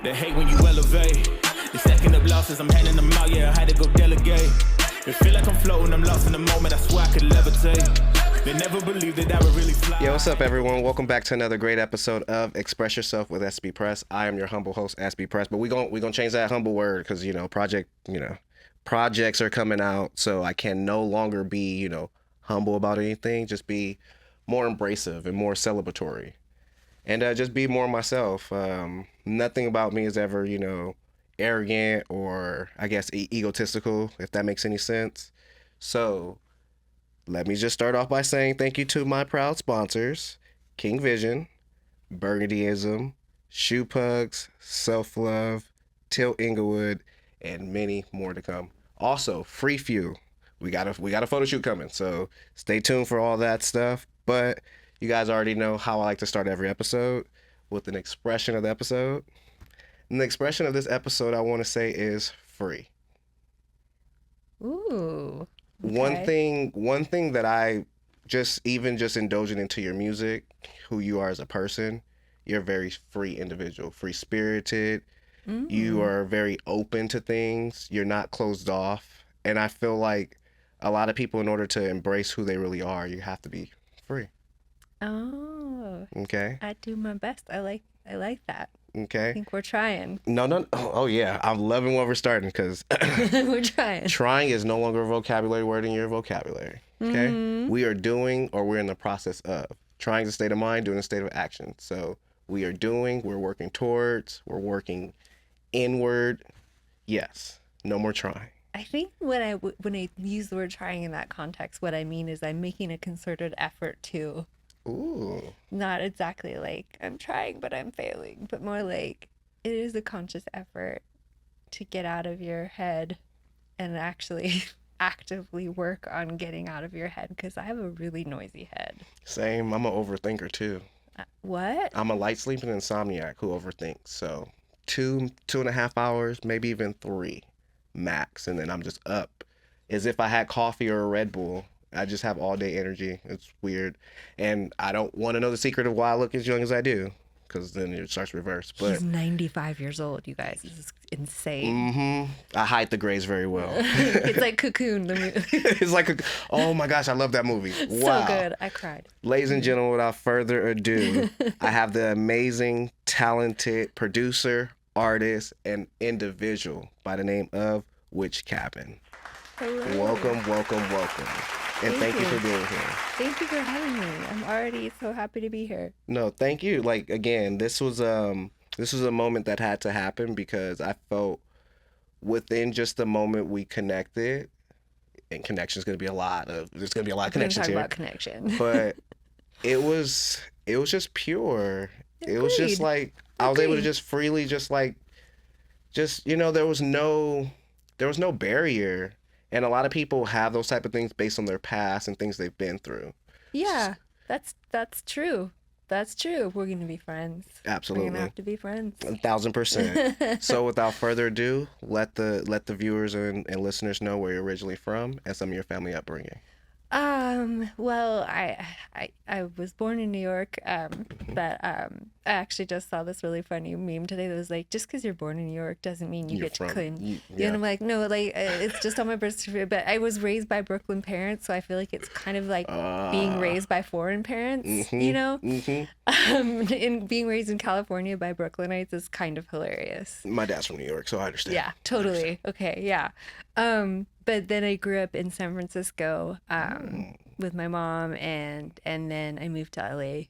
They hate when you elevate. They stacking up losses, I'm handing them out, yeah, I had to go delegate. It feel like I'm floating, I'm lost in the moment, I swear I could levitate. They never believed that I would really fly. Yo, what's up, everyone? Welcome back to another great episode of Express Yourself with XPress. I am your humble host, XPress, but we gonna change that humble word because projects are coming out, so I can no longer be humble about anything. Just be more embracive and more celebratory, and just be more myself. Nothing about me is ever arrogant or I guess egotistical, if that makes any sense. So let me just start off by saying thank you to my proud sponsors, King Vision, Burgundyism, Shoe Pugs, Self Love, Tilt Inglewood, and many more to come. Also, Free Few. We got a photo shoot coming, so stay tuned for all that stuff. But you guys already know how I like to start every episode with an expression of the episode. And the expression of this episode I want to say is free. Ooh. Okay. One thing that I just indulging into your music, who you are as a person, you're a very free individual, free spirited. Mm-hmm. You are very open to things. You're not closed off. And I feel like a lot of people, in order to embrace who they really are, you have to be free. Oh. Okay. I do my best. I like that. Okay. I think we're trying. No. Oh, yeah. I'm loving what we're starting because we're trying. Trying is no longer a vocabulary word in your vocabulary. Okay. Mm-hmm. We are doing, or we're in the process of. Trying is a state of mind, doing a state of action. So we are doing, we're working towards, we're working inward. Yes. No more trying. I think when I use the word trying in that context, what I mean is I'm making a concerted effort to. Ooh. Not exactly like I'm trying but I'm failing, but more like it is a conscious effort to get out of your head and actually actively work on getting out of your head, because I have a really noisy head. Same. I'm an overthinker too. What? I'm a light sleeping insomniac who overthinks. So 2.5 hours, maybe even 3 max, and then I'm just up as if I had coffee or a Red Bull. I just have all day energy. It's weird. And I don't want to know the secret of why I look as young as I do, because then it starts reverse. But he's 95 years old, you guys. This is insane. Mm-hmm. I hide the grays very well. It's like Cocoon, the movie. It's like, oh my gosh, I love that movie. Wow. So good. I cried. Ladies and gentlemen, without further ado, I have the amazing, talented producer, artist, and individual by the name of Witch Cabin. Hello. Welcome. And thank you for being here. Thank you for having me. I'm already so happy to be here. No, thank you. Like, again, this was a moment that had to happen because I felt within just the moment we connected, and there's going to be a lot of connections here. Talk about connection. But it was just pure. Agreed. It was just like I was able to just freely there was no barrier. And a lot of people have those type of things based on their past and things they've been through. Yeah, that's true. That's true. We're going to be friends. Absolutely. We're going to have to be friends. 1,000%. So without further ado, let the viewers and listeners know where you're originally from and some of your family upbringing. Well, I was born in New York, but I actually just saw this really funny meme today that was like, just because you're born in New York doesn't mean you get to claim. And I'm like, no, like it's just on my birth certificate. But I was raised by Brooklyn parents, so I feel like it's kind of like being raised by foreign parents, Mm-hmm. And being raised in California by Brooklynites is kind of hilarious. My dad's from New York, so I understand. Yeah, totally. Okay, yeah. But then I grew up in San Francisco with my mom, and then I moved to LA,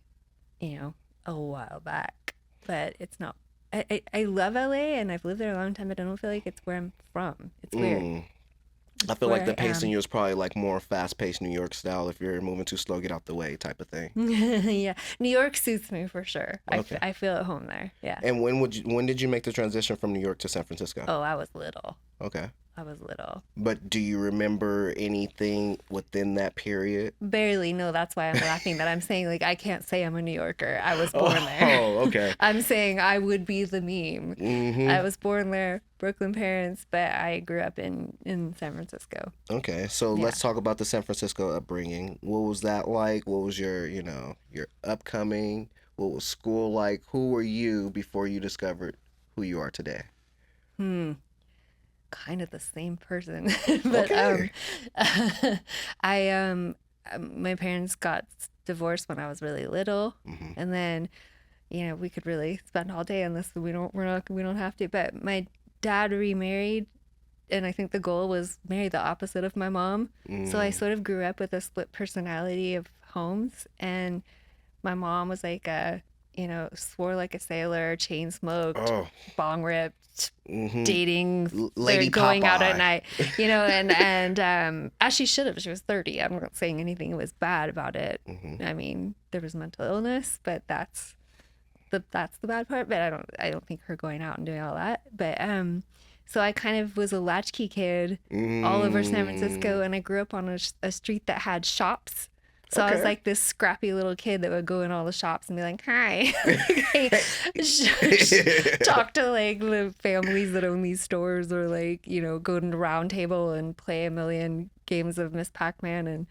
a while back. But it's not. I love LA, and I've lived there a long time, but I don't feel like it's where I'm from. It's weird. I feel like the pace in you is probably like more fast-paced New York style. If you're moving too slow, get out the way type of thing. Yeah, New York suits me for sure. Okay. I feel at home there. Yeah. And when did you make the transition from New York to San Francisco? Oh, I was little. Okay. I was little. But do you remember anything within that period? Barely. No, that's why I'm laughing. That I'm saying, like, I can't say I'm a New Yorker. I was born there. Oh, okay. I'm saying I would be the meme. Mm-hmm. I was born there, Brooklyn parents, but I grew up in San Francisco. Okay, so let's talk about the San Francisco upbringing. What was that like? What was your upcoming? What was school like? Who were you before you discovered who you are today? Kind of the same person. But Okay. my parents got divorced when I was really little, and then we could really spend all day on this. We don't have to. But my dad remarried, and I think the goal was marry the opposite of my mom. So I sort of grew up with a split personality of homes, and my mom was like swore like a sailor, chain smoked, Oh. bong ripped, dating, Lady going out at Popeye. night, and as she should have. She was 30. I'm not saying anything was bad about it. I mean, there was mental illness, but that's the bad part. But I don't think her going out and doing all that. But so I kind of was a latchkey kid all over San Francisco, and I grew up on a street that had shops. So I was like this scrappy little kid that would go in all the shops and be like, hi. Talk to like the families that own these stores, or like, go to the round table and play a million games of Miss Pac-Man. And,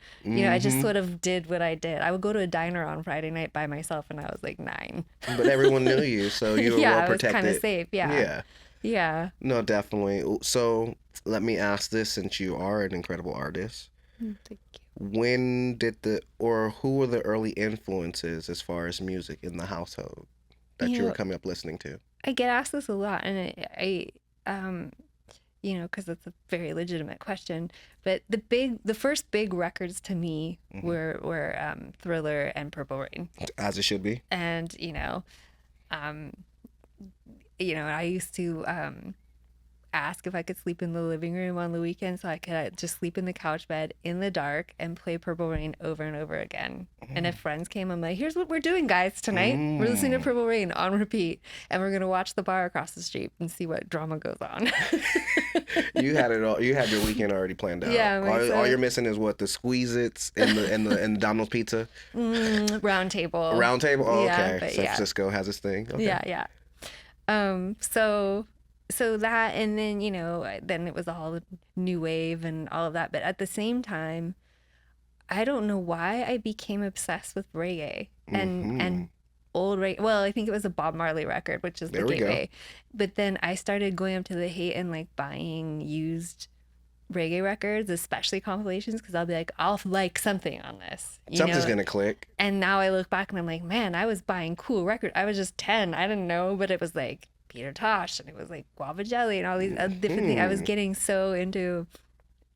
I just sort of did what I did. I would go to a diner on Friday night by myself, and I was like 9. But everyone knew you, so you were well protected. I was kind of safe. Yeah. Yeah. No, definitely. So let me ask this, since you are an incredible artist. Thank you. When who were the early influences as far as music in the household that you were coming up listening to? I get asked this a lot, and I because it's a very legitimate question. But the first big records to me were Thriller and Purple Rain. As it should be. And I used to ask if I could sleep in the living room on the weekend, so I could just sleep in the couch bed in the dark and play Purple Rain over and over again. And if friends came, I'm like, here's what we're doing, guys, tonight. We're listening to Purple Rain on repeat, and we're gonna watch the bar across the street and see what drama goes on. You had it all. You had your weekend already planned out. Yeah. All you're missing is what, the Squeeze-Its and the Domino's Pizza. Round Table. Round Table. Oh, Yeah, okay. San Francisco has its thing. Okay. Yeah. So that, and then then it was all new wave and all of that. But at the same time, I don't know why I became obsessed with reggae and old reggae. Well, I think it was a Bob Marley record, which is the gateway. But then I started going up to the Haight and like buying used reggae records, especially compilations, because I'll be like, I'll like something on this. Something's gonna click. And now I look back and I'm like, man, I was buying cool records. I was just 10. I didn't know, but it was like Peter Tosh, and it was like Guava Jelly and all these other different things. I was getting so into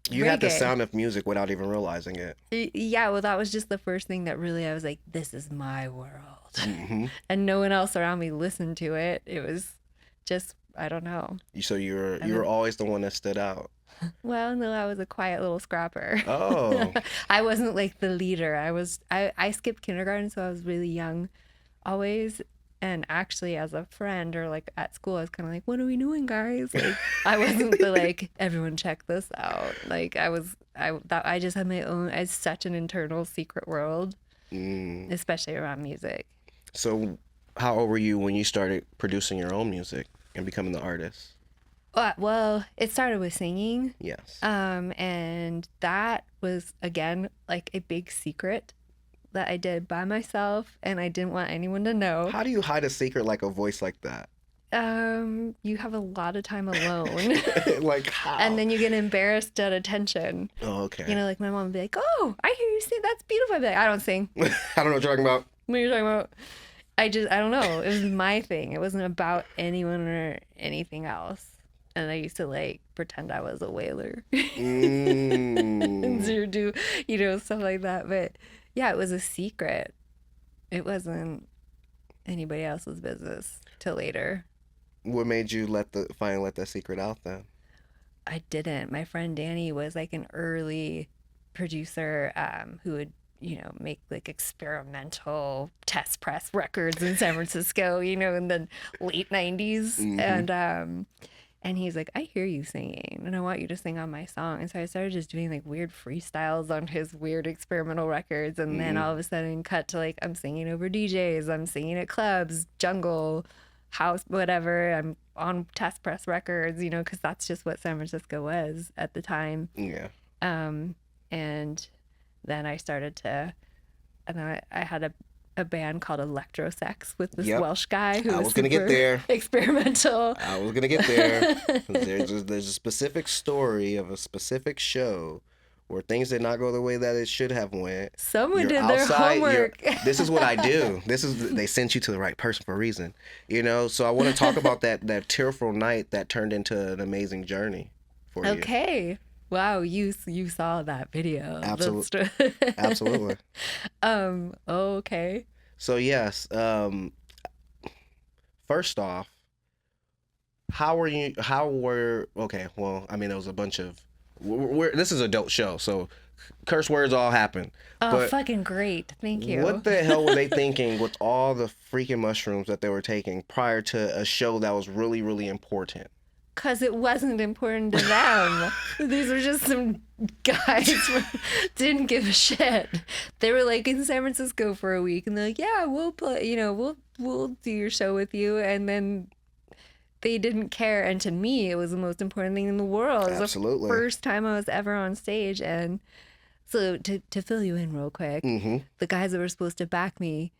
You reggae. had the sound of music without even realizing it. Yeah, well, that was just the first thing that really I was like, this is my world. And no one else around me listened to it. It was just, I don't know. So you were always the one that stood out. Well, no, I was a quiet little scrapper. Oh. I wasn't like the leader. I skipped kindergarten, so I was really young always. And actually, as a friend or like at school, I was kind of like, what are we doing, guys? Like, I wasn't the like, everyone check this out. Like, I just had my own, I had such an internal secret world, especially around music. So how old were you when you started producing your own music and becoming the artist? Well, it started with singing. Yes. And that was, again, like a big secret that I did by myself, and I didn't want anyone to know. How do you hide a secret like a voice like that? You have a lot of time alone. Like how? And then you get embarrassed at attention. Oh, okay. Like my mom would be like, oh, I hear you sing. That's beautiful. I'd be like, I don't sing. I don't know what you're talking about. What are you talking about? I don't know. It was my thing. It wasn't about anyone or anything else. And I used to like pretend I was a whaler. And do, stuff like that. But yeah, it was a secret. It wasn't anybody else's business till later. What made you finally let that secret out then? I didn't. My friend Danny was like an early producer who would, make like experimental test press records in San Francisco, in the late 90s. And he's like, I hear you singing and I want you to sing on my song. And so I started just doing like weird freestyles on his weird experimental records. And then all of a sudden cut to like, I'm singing over DJs, I'm singing at clubs, jungle, house, whatever. I'm on test press records, because that's just what San Francisco was at the time. Yeah. And then I started to, and then I had a a band called Electrosex with this Yep. Welsh guy who I was was gonna get super there. experimental. I was gonna get there. There's a specific story of a specific show where things did not go the way that it should have went. Someone You're did outside, their homework. This is what I do. They sent you to the right person for a reason. You know, so I want to talk about that tearful night that turned into an amazing journey for you. Okay. Wow, you saw that video. Absolutely. Absolutely. Okay. So yes, first off, okay, well, I mean, there was a bunch of, this is an adult show, so curse words all happen. Oh, but fucking great. Thank you. what the hell were they thinking with all the freaking mushrooms that they were taking prior to a show that was really, really important? Because it wasn't important to them. These were just some guys who didn't give a shit. They were like in San Francisco for a week, and they're like, "Yeah, we'll play. You know, we'll do your show with you." And then they didn't care. And to me, it was the most important thing in the world. It was Absolutely. the first time I was ever on stage, and so to fill you in real quick, the guys that were supposed to back me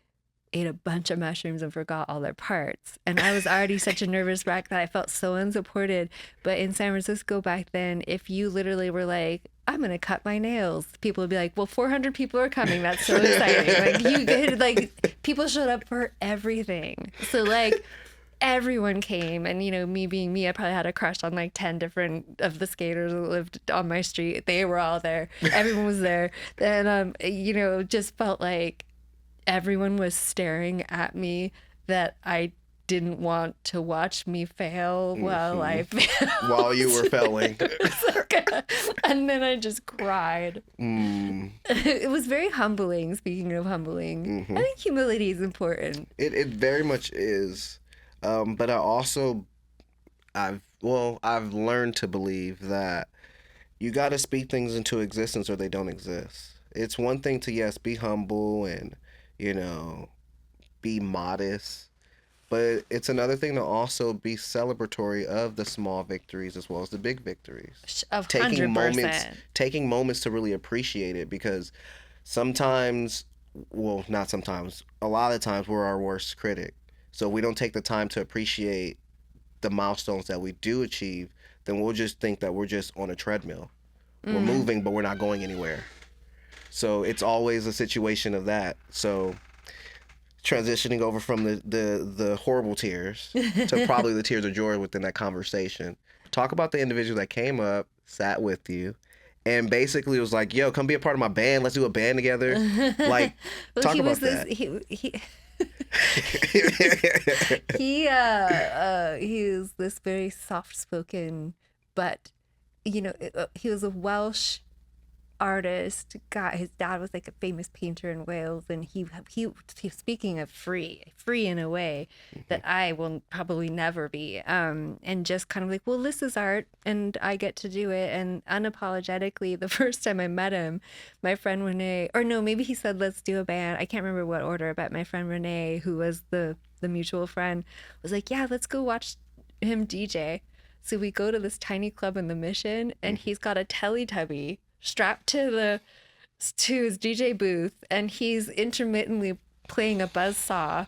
ate a bunch of mushrooms and forgot all their parts. And I was already such a nervous wreck that I felt so unsupported. But in San Francisco back then, if you literally were like, I'm going to cut my nails, people would be like, well, 400 people are coming. That's so exciting. People showed up for everything. So like everyone came, and me being me, I probably had a crush on like 10 different of the skaters that lived on my street. They were all there. Everyone was there. And, just felt like everyone was staring at me that I didn't want to watch me fail while I failed. While you were failing. And then I just cried. It was very humbling, speaking of humbling. I think humility is important. It very much is. But I've learned to believe that you got to speak things into existence or they don't exist. It's one thing to, yes, be humble and, be modest, but it's another thing to also be celebratory of the small victories as well as the big victories. Of 100%. Taking moments to really appreciate it, because sometimes, well, not sometimes, a lot of times we're our worst critic. So we don't take the time to appreciate the milestones that we do achieve, then we'll just think that we're just on a treadmill. We're moving, but we're not going anywhere. So it's always a situation of that. So transitioning over from the horrible tears to probably the tears of joy within that conversation. Talk about the individual that came up, sat with you, and basically was like, yo, come be a part of my band. Let's do a band together. Like, well, talk about that. He is this very soft-spoken, but he was a Welsh artist guy. His dad was like a famous painter in Wales, and he speaking of free in a way that I will probably never be, and just kind of like, well, this is art and I get to do it. And unapologetically, the first time I met him, my friend Renee, or no, maybe he said, let's do a band. I can't remember what order, but my friend Renee, who was the mutual friend, was like, yeah, let's go watch him DJ. So we go to this tiny club in the Mission, and he's got a Teletubby strapped to his DJ booth, and he's intermittently playing a buzzsaw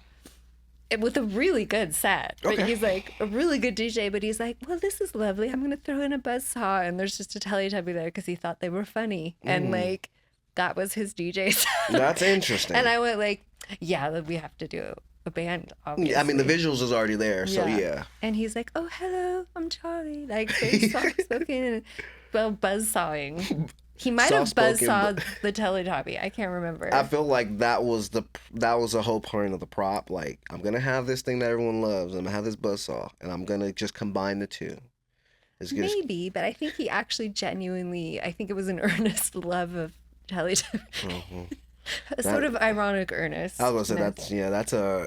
with a really good set. But he's like a really good DJ, but he's like, well, this is lovely. I'm going to throw in a buzzsaw. And there's just a Teletubby there because he thought they were funny. And like, that was his DJ set. That's interesting. And I went like, yeah, we have to do a band, obviously. Yeah, I mean, the visuals is already there, so yeah. And he's like, oh, hello, I'm Charlie. Like, very soft-spoken and buzzsawing. He might have buzzsawed the Teletubby. I can't remember. I feel like that was a whole point of the prop. Like, I'm gonna have this thing that everyone loves, and I'm gonna have this buzzsaw, and I'm gonna just combine the two. Maybe, but I think he actually genuinely, I think it was an earnest love of Teletubby. A sort of ironic earnest. I was gonna say that's a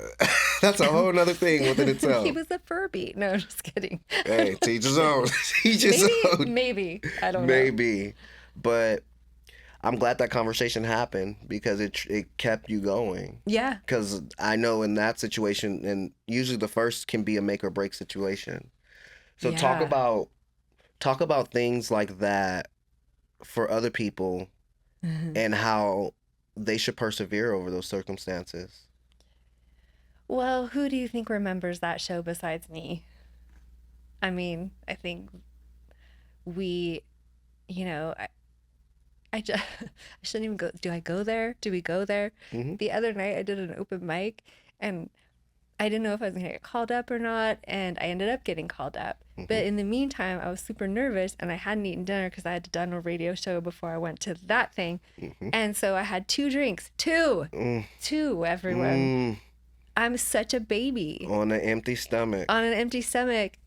whole nother thing within itself. He was a Furby. No, just kidding. Hey, teach his own. Teach his own. Maybe. I don't know. Maybe. But I'm glad that conversation happened because it kept you going. Yeah. Because I know in that situation, and usually the first can be a make or break situation. So talk about things like that for other people and how they should persevere over those circumstances. Well, who do you think remembers that show besides me? I mean, I think we, you know, I just, I shouldn't even go. Do I go there? Do we go there? Hmm. The other night I did an open mic and I didn't know if I was going to get called up or not. And I ended up getting called up. But in the meantime, I was super nervous and I hadn't eaten dinner because I had done a radio show before I went to that thing. And so I had 2 drinks. Two, everyone. I'm such a baby. On an empty stomach. On an empty stomach.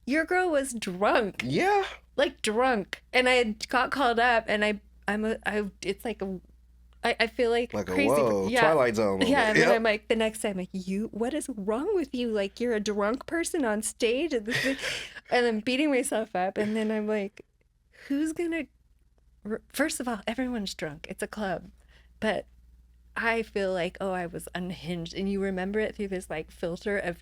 Your girl was drunk. Yeah. Like drunk. And I got called up and it's like I feel like Like crazy. a whoa, Twilight Zone moment. Yeah, and then Yep. I'm like, the next time, like, what is wrong with you? Like, you're a drunk person on stage, and I'm beating myself up, and then I'm like, who's gonna? First of all, everyone's drunk. It's a club, but I feel like, oh, I was unhinged, and you remember it through this like filter of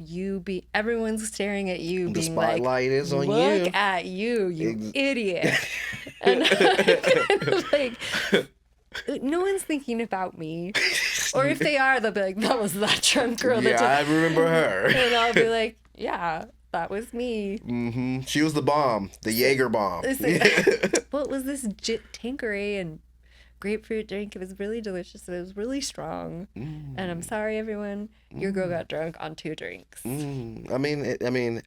everyone's staring at you, The being like, spotlight is on you. look at you, you idiot, and kind of like. No one's thinking about me. Or if they are, they'll be like, that was that drunk girl. Yeah, I remember her. And I'll be like, yeah, that was me. Hmm. She was the bomb, the Jaeger bomb. Well, it was this Tanqueray and grapefruit drink. It was really delicious. It was really strong. And I'm sorry, everyone. Your girl got drunk on 2 drinks. I mean,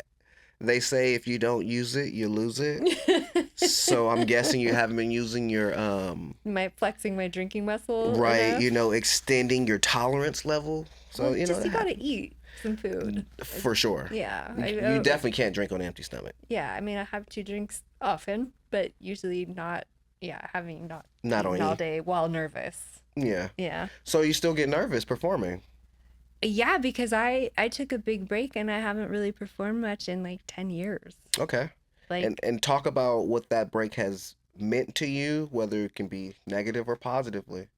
they say if you don't use it, you lose it. So I'm guessing you haven't been using your Flexing my drinking muscle. right, enough. extending your tolerance level. So Well, you you gotta eat some food. for sure. Yeah. You definitely can't drink on an empty stomach. Yeah, I mean, I have 2 drinks often, but usually not. Yeah, having not on all you. day while nervous. Yeah. Yeah. So you still get nervous performing? Yeah, because I took a big break and I haven't really performed much in like 10 years. Okay. Like, And talk about what that break has meant to you, whether it can be negative or positively.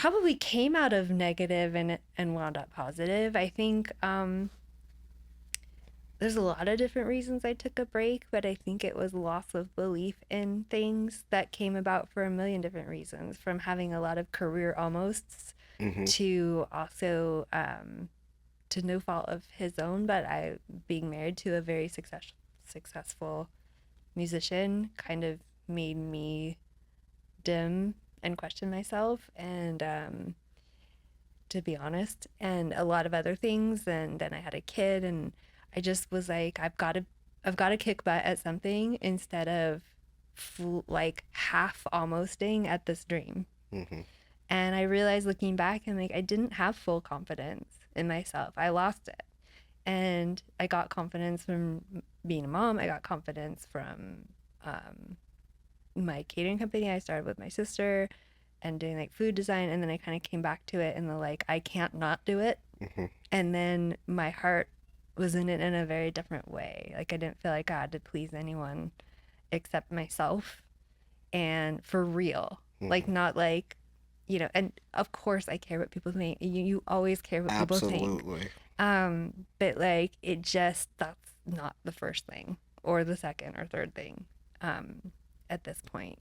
probably came out of negative and wound up positive. I think there's a lot of different reasons I took a break, but I think it was loss of belief in things that came about for a million different reasons, from having a lot of career almosts to also to no fault of his own, but I being married to a very successful musician kind of made me dim and question myself, and to be honest, and a lot of other things. And then I had a kid, and I just was like, I've got to kick butt at something instead of like half almosting at this dream. And I realized looking back, I'm like, I didn't have full confidence in myself. I lost it. And I got confidence from being a mom. I got confidence from my catering company. I started with my sister and doing like food design. And then I kind of came back to it in the like, I can't not do it. And then my heart was in it in a very different way. Like, I didn't feel like I had to please anyone except myself, and for real. Like, not like, and of course I care what people think. You always care what people think. Absolutely. But like, that's not the first thing or the second or third thing. At this point,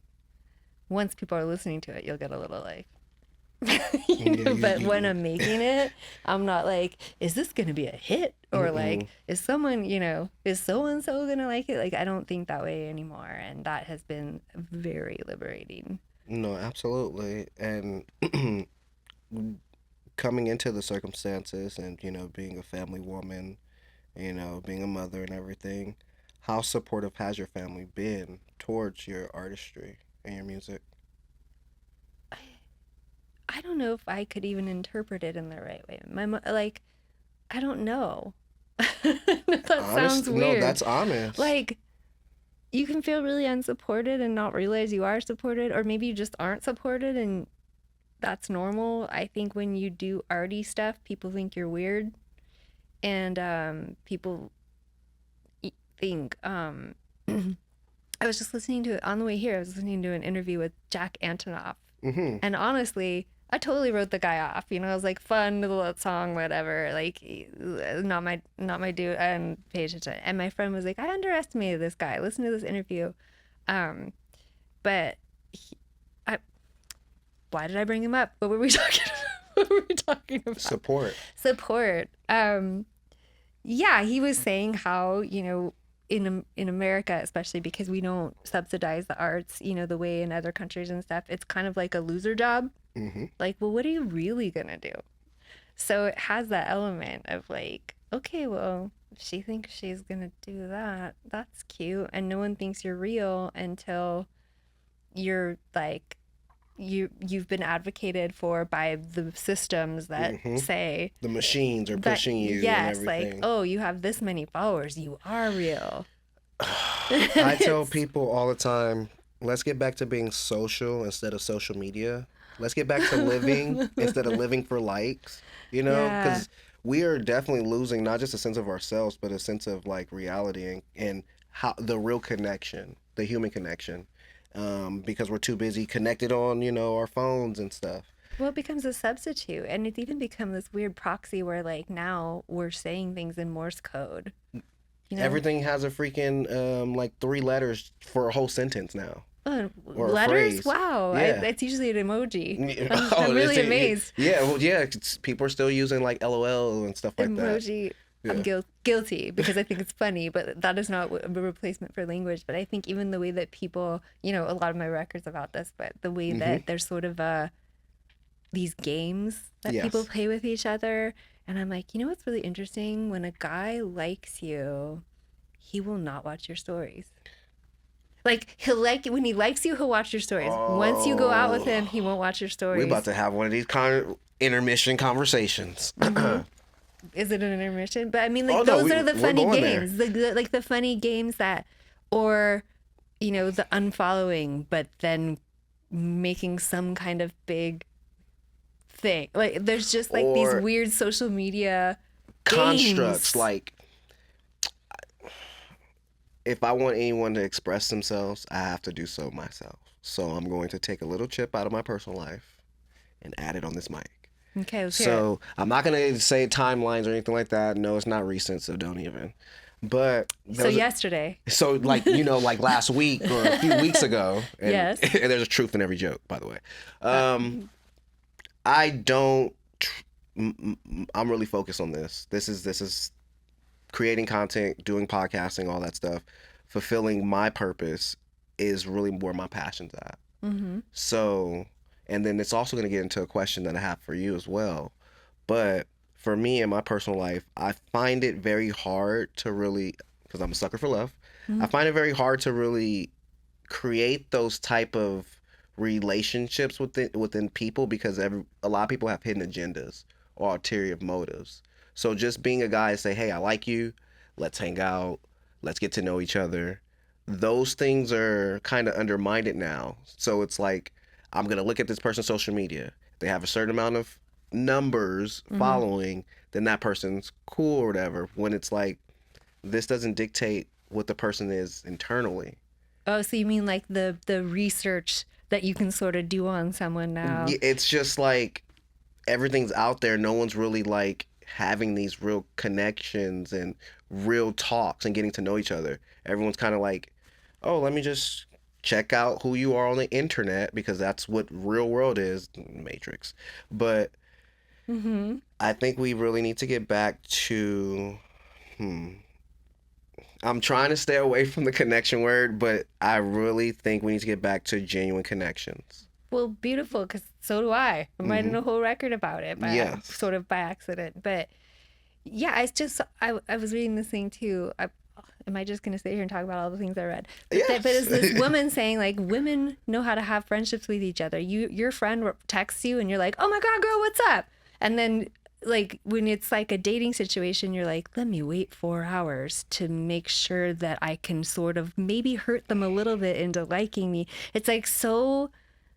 once people are listening to it, you'll get a little like, but when I'm making it, I'm not like, is this gonna be a hit? Or like, is so-and-so gonna like it? Like, I don't think that way anymore. And that has been very liberating. No, absolutely. And coming into the circumstances and, being a family woman, being a mother and everything, how supportive has your family been towards your artistry and your music? I don't know if I could even interpret it in the right way. Like, I don't know. That sounds weird. No, that's honest. Like, you can feel really unsupported and not realize you are supported, or maybe you just aren't supported, and that's normal. I think when you do arty stuff, people think you're weird, and people think I was just listening to it on the way here. I was listening to an interview with Jack Antonoff, and honestly, I totally wrote the guy off. I was like, fun little song, whatever. Like, not my dude. I didn't pay attention. And my friend was like, I underestimated this guy. Listen to this interview. But why did I bring him up? What were we talking about? what were we talking about? Support. Yeah, he was saying how, in America, especially because we don't subsidize the arts, the way in other countries and stuff, it's kind of like a loser job. Mm-hmm. Like, well, what are you really gonna do? So it has that element of like, okay, well, if she thinks she's gonna do that, that's cute, and no one thinks you're real until you're like, you've been advocated for by the systems that say the machines are pushing you. Yes, and everything. like, oh, you have this many followers, you are real. I tell people all the time, let's get back to being social instead of social media. Let's get back to living instead of living for likes, because we are definitely losing not just a sense of ourselves, but a sense of like reality and how the real connection, the human connection, because we're too busy connected on, our phones and stuff. Well, it becomes a substitute, and it's even become this weird proxy where like now we're saying things in Morse code. Everything has a freaking like 3 letters for a whole sentence now. Or letters? Wow. Yeah. It's usually an emoji. I'm really amazed. Yeah, well, people are still using like LOL and stuff like that. Emoji. Yeah. I'm guilty because I think it's funny, but that is not a replacement for language. But I think even the way that people, a lot of my records about this, but the way that there's sort of these games that people play with each other. And I'm like, what's really interesting? When a guy likes you, he will not watch your stories. Like, when he likes you, he'll watch your stories. Once you go out with him, he won't watch your stories. We're about to have one of these intermission conversations. Is it an intermission? But I mean, like, those are the funny games. The funny games that, or, the unfollowing, but then making some kind of big thing. Like, there's just like these weird social media constructs. games. Like, if I want anyone to express themselves, I have to do so myself. So I'm going to take a little chip out of my personal life and add it on this mic. Okay. So I'm not going to say timelines or anything like that. No, it's not recent, so don't even. But yesterday. So like, like last week or a few weeks ago. And, yes. And there's a truth in every joke, by the way. I'm really focused on this. This is creating content, doing podcasting, all that stuff, fulfilling my purpose is really where my passion's at. Mm-hmm. So, and then it's also going to get into a question that I have for you as well. But for me in my personal life, I find it very hard to really, because I'm a sucker for love, I find it very hard to really create those type of relationships within people because a lot of people have hidden agendas or ulterior motives. So just being a guy and say, hey, I like you, let's hang out, let's get to know each other. Those things are kind of undermined now. So it's like, I'm going to look at this person's social media. They have a certain amount of numbers following, then that person's cool or whatever. When it's like, this doesn't dictate what the person is internally. Oh, so you mean like the research that you can sort of do on someone now? It's just like everything's out there. No one's really like having these real connections and real talks and getting to know each other. Everyone's kind of like, oh, let me just check out who you are on the internet because that's what real world is, Matrix. But I think we really need to get back to, I'm trying to stay away from the connection word, but I really think we need to get back to genuine connections. Well, beautiful, because so do I. I'm writing a whole record about it, sort of by accident. But yeah, it's just, I was reading this thing too. Am I just going to sit here and talk about all the things I read? But it's this woman saying, like, women know how to have friendships with each other. Your friend texts you and you're like, oh my God, girl, what's up? And then, like, when it's like a dating situation, you're like, let me wait 4 hours to make sure that I can sort of maybe hurt them a little bit into liking me. It's like so...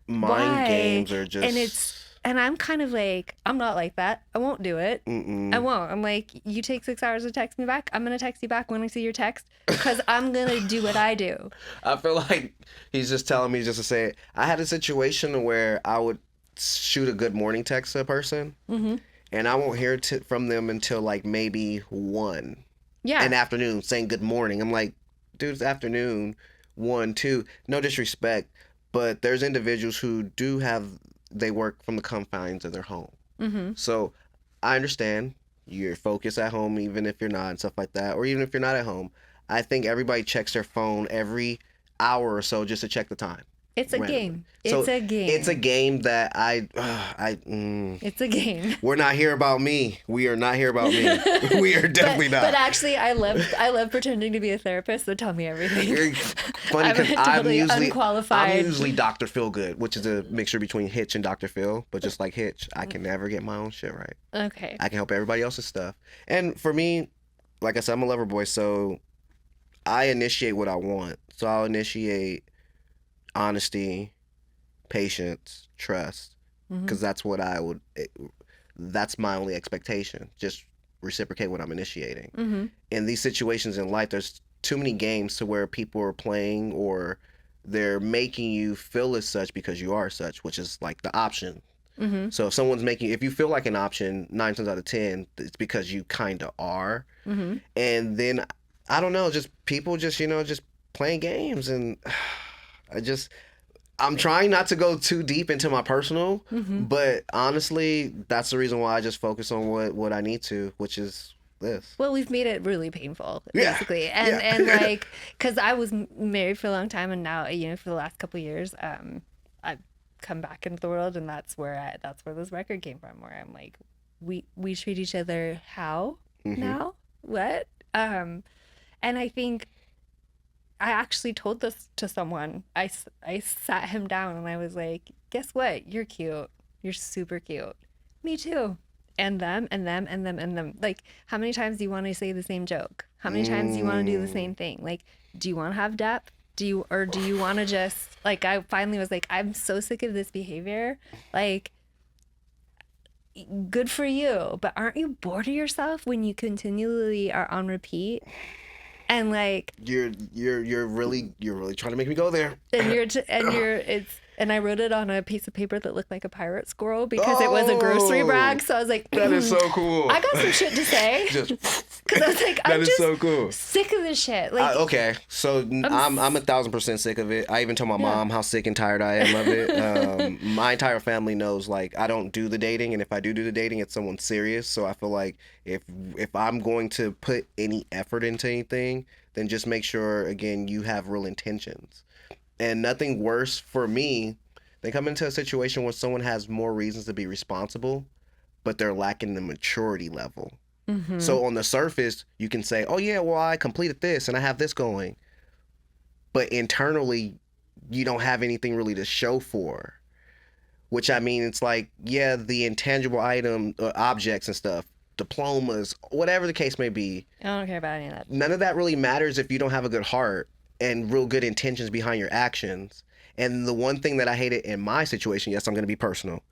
Mind games are just... And I'm kind of like, I'm not like that. I won't do it. I won't. I'm like, you take 6 hours to text me back. I'm going to text you back when I see your text because I'm going to do what I do. I feel like he's just telling me just to say it. I had a situation where I would shoot a good morning text to a person and I won't hear from them until like maybe 1 in the afternoon saying good morning. I'm like, dude, it's afternoon, 1, 2. No disrespect, but there's individuals who do have... They work from the confines of their home. So I understand you're focused at home, even if you're not, and stuff like that, or even if you're not at home. I think everybody checks their phone every hour or so just to check the time. It's a Randomly. game. So It's a game. it's a game that It's a game. we're not here about me. We are not here about me. We are definitely not. But actually, I love pretending to be a therapist. So tell me everything. You're funny I'm because totally unqualified. I'm usually Dr. Feelgood, which is a mixture between Hitch and Dr. Phil. But just like Hitch, I can never get my own shit right. Okay. I can help everybody else's stuff. And for me, like I said, I'm a lover boy, so I initiate what I want. So I'll initiate honesty, patience, trust, because that's what that's my only expectation. Just reciprocate what I'm initiating. In these situations in life, there's too many games to where people are playing or they're making you feel as such because you are such, which is like the option. So if someone's if you feel like an option 9 times out of 10, it's because you kind of are. And then I don't know, just people just playing games, and I'm trying not to go too deep into my personal, but honestly, that's the reason why I just focus on what I need to, which is this. Well, we've made it really painful, basically. And like, because I was married for a long time, and now, for the last couple of years, I've come back into the world, and that's where this record came from, where I'm like, we treat each other how now? What? And I think I actually told this to someone. I sat him down and I was like, guess what? You're cute. You're super cute. Me too. And them, and them, and them, and them. Like, how many times do you want to say the same joke? How many times do you want to do the same thing? Like, do you want to have depth? Do you want to just, like, I finally was like, I'm so sick of this behavior. Like, good for you, but aren't you bored of yourself when you continually are on repeat? And like, you're really trying to make me go there. And I wrote it on a piece of paper that looked like a pirate scroll because it was a grocery bag. So I was like, that is so cool. I got some shit to say. Because I was like, I'm just so cool. Sick of this shit. Like, okay, so I'm 1,000% sick of it. I even told my mom how sick and tired I am of it. My entire family knows, like, I don't do the dating, and if I do the dating, it's someone serious. So I feel like if I'm going to put any effort into anything, then just make sure, again, you have real intentions. And nothing worse for me than coming into a situation where someone has more reasons to be responsible, but they're lacking the maturity level. So on the surface, you can say, oh yeah, well, I completed this and I have this going. But internally, you don't have anything really to show for. Which, I mean, it's like, yeah, the intangible objects and stuff, diplomas, whatever the case may be. I don't care about any of that. None of that really matters if you don't have a good heart and real good intentions behind your actions. And the one thing that I hated in my situation, yes, I'm going to be personal,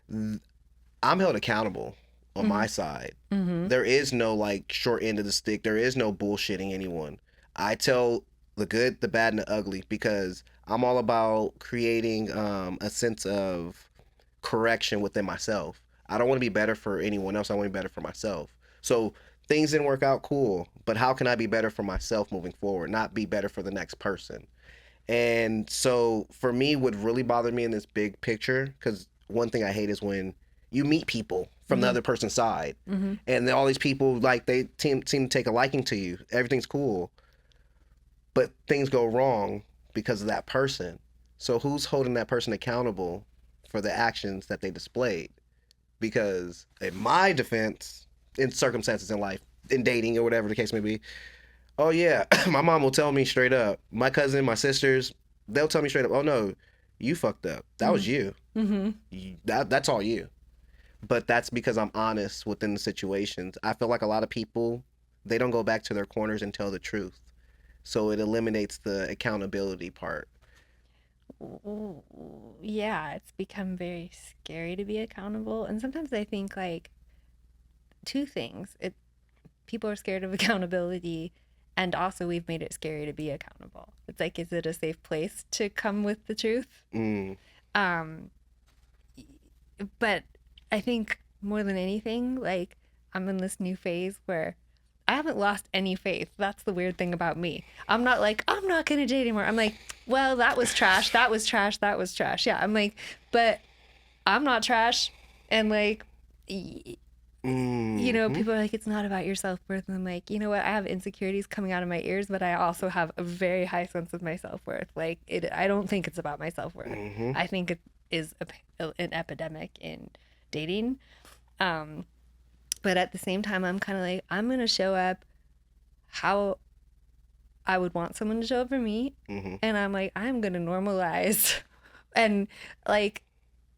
I'm held accountable on my side. There is no, like, short end of the stick. There is no bullshitting anyone. I tell the good, the bad, and the ugly, because I'm all about creating a sense of correction within myself. I don't want to be better for anyone else. I want to be better for myself. So things didn't work out, cool, but how can I be better for myself moving forward, not be better for the next person? And so for me, what really bothered me in this big picture, because one thing I hate is when you meet people from the other person's side, and all these people, like, they seem to take a liking to you. Everything's cool, but things go wrong because of that person. So who's holding that person accountable for the actions that they displayed? Because in my defense, in circumstances in life, in dating or whatever the case may be, oh yeah, my mom will tell me straight up. My cousin, my sisters, they'll tell me straight up, oh no, you fucked up. That was you. That's all you. But that's because I'm honest within the situations. I feel like a lot of people, they don't go back to their corners and tell the truth. So it eliminates the accountability part. Yeah, it's become very scary to be accountable. And sometimes I think, like, two things. People are scared of accountability, and also we've made it scary to be accountable. It's like, is it a safe place to come with the truth? But I think more than anything, like, I'm in this new phase where I haven't lost any faith. That's the weird thing about me. I'm not like, I'm not going to date anymore. I'm like, well, that was trash. That was trash. That was trash. Yeah. I'm like, but I'm not trash. And like, you know, people are like, it's not about your self-worth. And I'm like, you know what? I have insecurities coming out of my ears, but I also have a very high sense of my self-worth. Like, I don't think it's about my self-worth. I think it is an epidemic in dating. But at the same time, I'm kind of like, I'm going to show up how I would want someone to show up for me. And I'm like, I'm going to normalize. And like,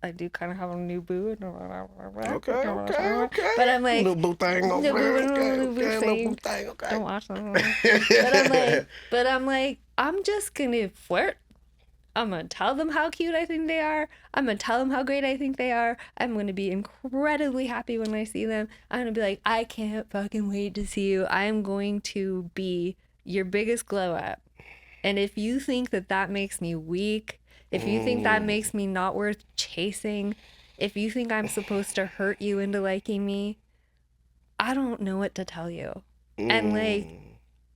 I do kind of have a new boo. Okay. But I'm like, Little boo thing over there. Little boo thing, okay. Don't watch them. But I'm like, I'm just going to flirt. I'm going to tell them how cute I think they are. I'm going to tell them how great I think they are. I'm going to be incredibly happy when I see them. I'm going to be like, I can't fucking wait to see you. I'm going to be your biggest glow up. And if you think that makes me weak, if you think that makes me not worth chasing, if you think I'm supposed to hurt you into liking me, I don't know what to tell you. And like,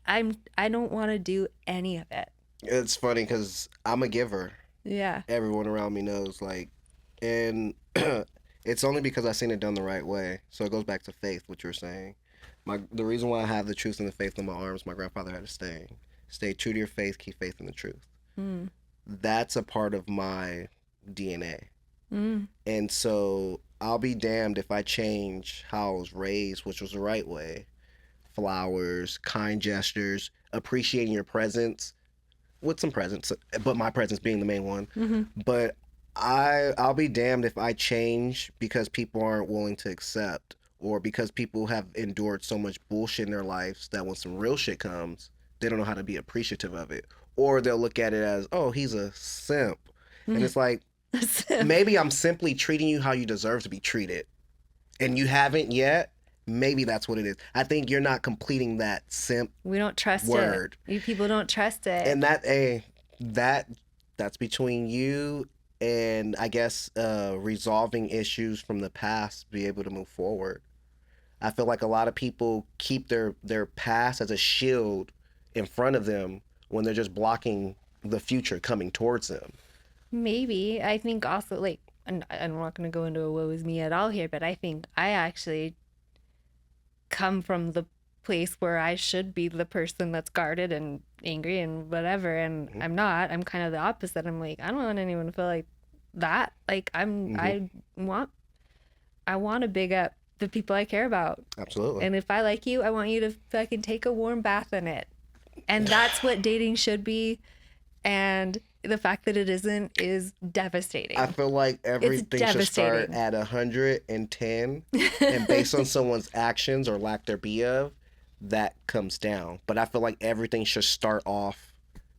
I don't want to do any of it. It's funny because I'm a giver. Yeah. Everyone around me knows, like, and it's only because I've seen it done the right way. So it goes back to faith, what you're saying. The reason why I have the truth and the faith in my arms, my grandfather had a saying: stay true to your faith, keep faith in the truth. That's a part of my DNA. And so I'll be damned if I change how I was raised, which was the right way. Flowers, kind gestures, appreciating your presence, with some presence, but my presence being the main one. But I'll be damned if I change because people aren't willing to accept, or because people have endured so much bullshit in their lives that when some real shit comes, they don't know how to be appreciative of it. Or they'll look at it as, oh, he's a simp. And it's like, maybe I'm simply treating you how you deserve to be treated. And you haven't yet. Maybe that's what it is. I think you're not completing that simp We don't trust word. it. You people don't trust it. And that's between you and, I guess, resolving issues from the past, be able to move forward. I feel like a lot of people keep their past as a shield in front of them when they're just blocking the future coming towards them. Maybe. I think also, like, and I'm not going to go into a woe is me at all here, but I think I actually come from the place where I should be the person that's guarded and angry and whatever, and I'm not. I'm kind of the opposite. I'm like, I don't want anyone to feel like that. Like, I want to big up the people I care about. Absolutely. And if I like you, I want you to fucking take a warm bath in it. And that's what dating should be. And the fact that it isn't is devastating. I feel like everything should start at 110, and based on someone's actions or lack thereof, that comes down. But I feel like everything should start off.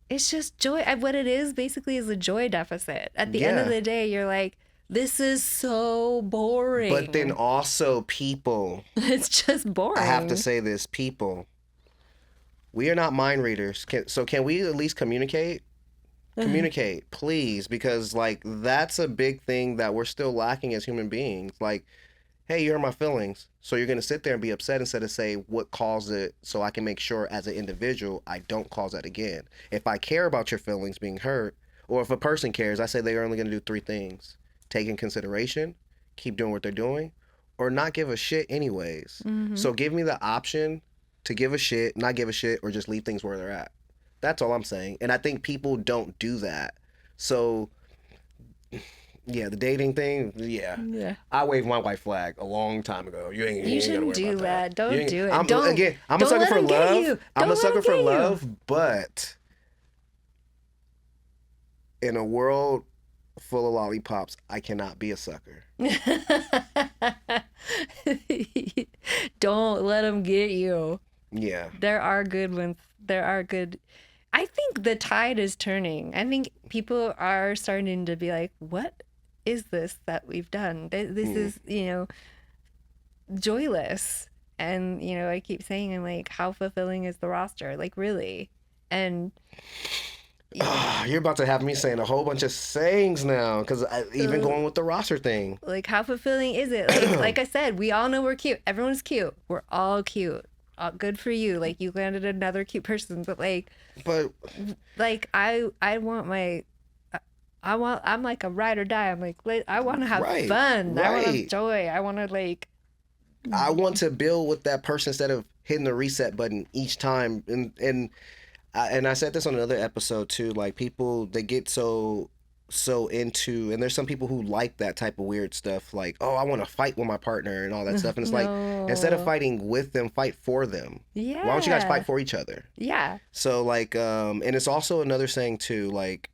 It's just joy. What it is basically is a joy deficit. At the end of the day, you're like, this is so boring. But then also people. It's just boring. I have to say this, people. We are not mind readers. So can we at least communicate? Communicate, please, because like that's a big thing that we're still lacking as human beings. Like, hey, you hurt my feelings, so you're gonna sit there and be upset instead of say what caused it, so I can make sure as an individual I don't cause that again. If I care about your feelings being hurt, or if a person cares, I say they're only gonna do 3 things: take in consideration, keep doing what they're doing, or not give a shit anyways. So give me the option to give a shit, not give a shit, or just leave things where they're at. That's all I'm saying. And I think people don't do that. So, yeah, the dating thing, yeah. I waved my white flag a long time ago. You shouldn't do that. Don't do it. I'm a sucker for love. I'm a sucker for love, but in a world full of lollipops, I cannot be a sucker. Don't let them get you. Yeah. There are good ones. There are good. I think the tide is turning. I think people are starting to be like, what is this that we've done? This is, joyless. And, I keep saying, I'm like, how fulfilling is the roster? Like, really? And you're about to have me saying a whole bunch of sayings now, because even going with the roster thing. Like, how fulfilling is it? Like I said, we all know we're cute. Everyone's cute. We're all cute. Good for you. Like, you landed another cute person, but I want I'm like a ride or die. I'm like, I want to have fun. Right. I want to have joy. I want to I want to build with that person instead of hitting the reset button each time. And I said this on another episode too. Like people, they get so into, and there's some people who like that type of weird stuff. Like, oh, I want to fight with my partner and all that stuff. And it's like, instead of fighting with them, fight for them. Yeah. Why don't you guys fight for each other? Yeah. So like, and it's also another saying too. Like,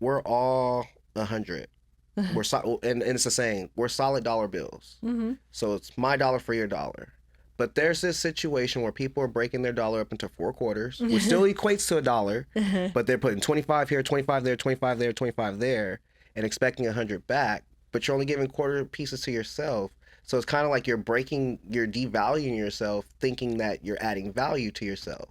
we're all 100. And it's a saying, we're solid dollar bills. Mm-hmm. So it's my dollar for your dollar. But there's this situation where people are breaking their dollar up into 4 quarters, which still equates to $1, but they're putting 25 here, 25 there, 25 there, 25 there, and expecting 100 back, but you're only giving quarter pieces to yourself. So it's kind of like you're devaluing yourself, thinking that you're adding value to yourself.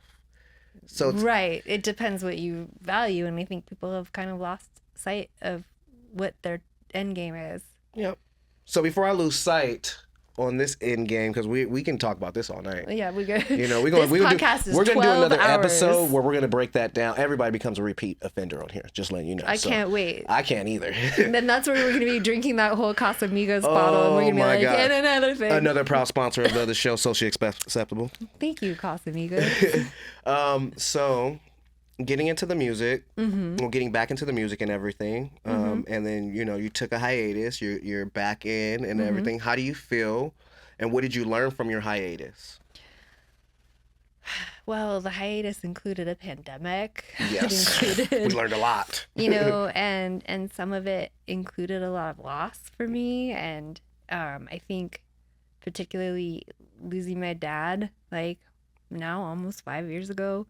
So right. It depends what you value, and I think people have kind of lost sight of what their end game is. Yep. So before I lose sight on this end game, because we can talk about this all night. Yeah, we go. You know, we're gonna do another hours. episode where we're gonna break that down. Everybody becomes a repeat offender on here. Just letting you know. I can't wait. I can't either. And then that's where we're gonna be drinking that whole Casamigos bottle, and we're gonna be like, God. and another thing. Another proud sponsor of the show, Socially Acceptable. Thank you, Casamigos. So getting into the music, well, getting back into the music and everything, and then you took a hiatus. You're back in and everything. How do you feel, and what did you learn from your hiatus? Well, the hiatus included a pandemic. Yes, we learned a lot. And some of it included a lot of loss for me, and I think particularly losing my dad, like now almost 5 years ago.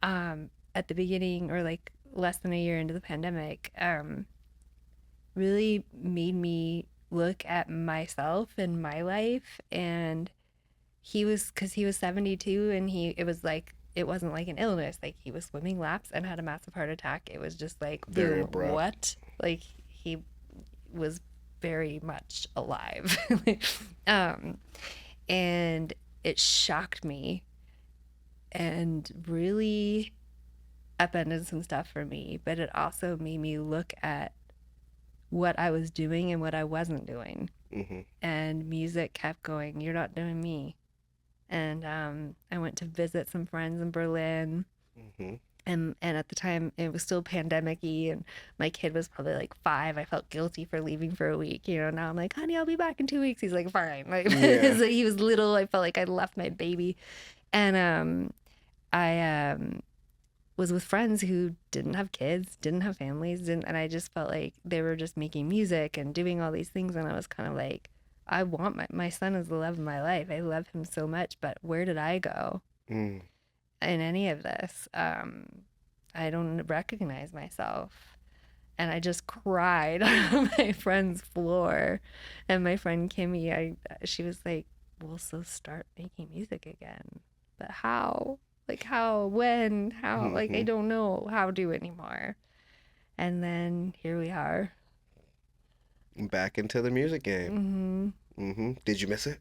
At the beginning, or like less than a year into the pandemic, really made me look at myself and my life. And because he was 72, and it wasn't like an illness, like he was swimming laps and had a massive heart attack. It was just like, very boom, what? Like he was very much alive. And it shocked me and really upended some stuff for me, but it also made me look at what I was doing and what I wasn't doing. And music kept going, you're not doing me. And I went to visit some friends in Berlin, and at the time it was still pandemic-y, and my kid was probably like 5. I felt guilty for leaving for a week. Now I'm like, honey, I'll be back in 2 weeks. He's like, fine. Like, so he was little. I felt like I left my baby. And I was with friends who didn't have kids, didn't have families, and I just felt like they were just making music and doing all these things, and I was kind of like, I want my son is the love of my life. I love him so much, but where did I go in any of this? I don't recognize myself. And I just cried on my friend's floor. And my friend Kimmy, she was like, well, so start making music again. But how? Like how, when, how, like, I don't know how to anymore. And then here we are. Back into the music game. Did you miss it?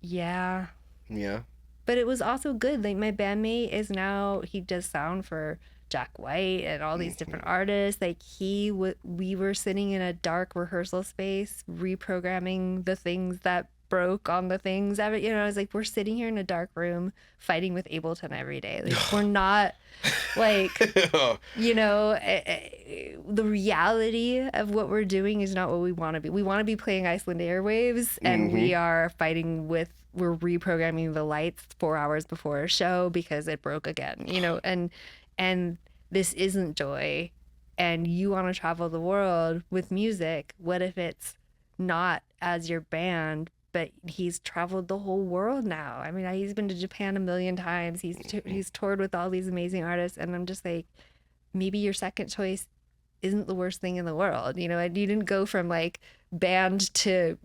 Yeah. Yeah. But it was also good. Like my bandmate is now, he does sound for Jack White and all these different artists. Like we were sitting in a dark rehearsal space, reprogramming the things that broke on the things. I was like, we're sitting here in a dark room fighting with Ableton every day. Like we're not like, the reality of what we're doing is not what we want to be. We want to be playing Iceland Airwaves, and we are fighting we're reprogramming the lights 4 hours before a show because it broke again, and this isn't joy. And you want to travel the world with music. What if it's not as your band, but he's traveled the whole world now? I mean, he's been to Japan 1 million times. He's toured with all these amazing artists, and I'm just like, maybe your second choice isn't the worst thing in the world. You didn't go from like band to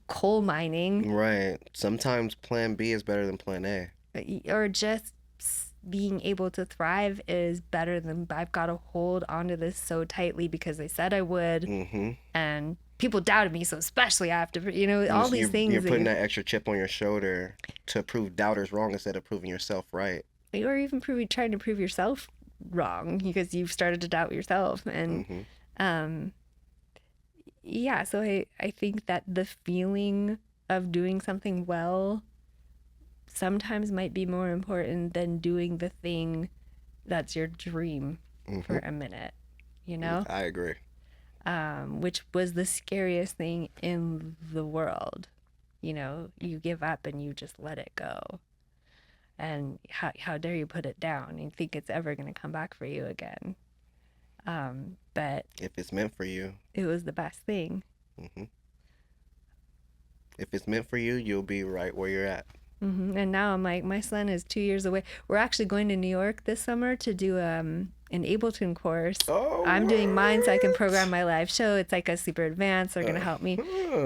coal mining. Right. Sometimes plan B is better than plan A. Or just being able to thrive is better than I've got to hold onto this so tightly because they said I would, and people doubted me, so especially I have to, all these things. You're putting that extra chip on your shoulder to prove doubters wrong instead of proving yourself right. Or even trying to prove yourself wrong because you've started to doubt yourself. And yeah, so I think that the feeling of doing something well sometimes might be more important than doing the thing that's your dream for a minute, you know? I agree. Which was the scariest thing in the world. You know, you give up and you just let it go. And how dare you put it down and think it's ever going to come back for you again. But If it's meant for you. it was the best thing. Hmm. If it's meant for you, you'll be right where you're at. And now I'm like, my son is 2 years away. We're actually going to New York this summer to do an Ableton course. Oh, I'm doing mine so I can program my live show. It's like a super advanced. They're going to help me.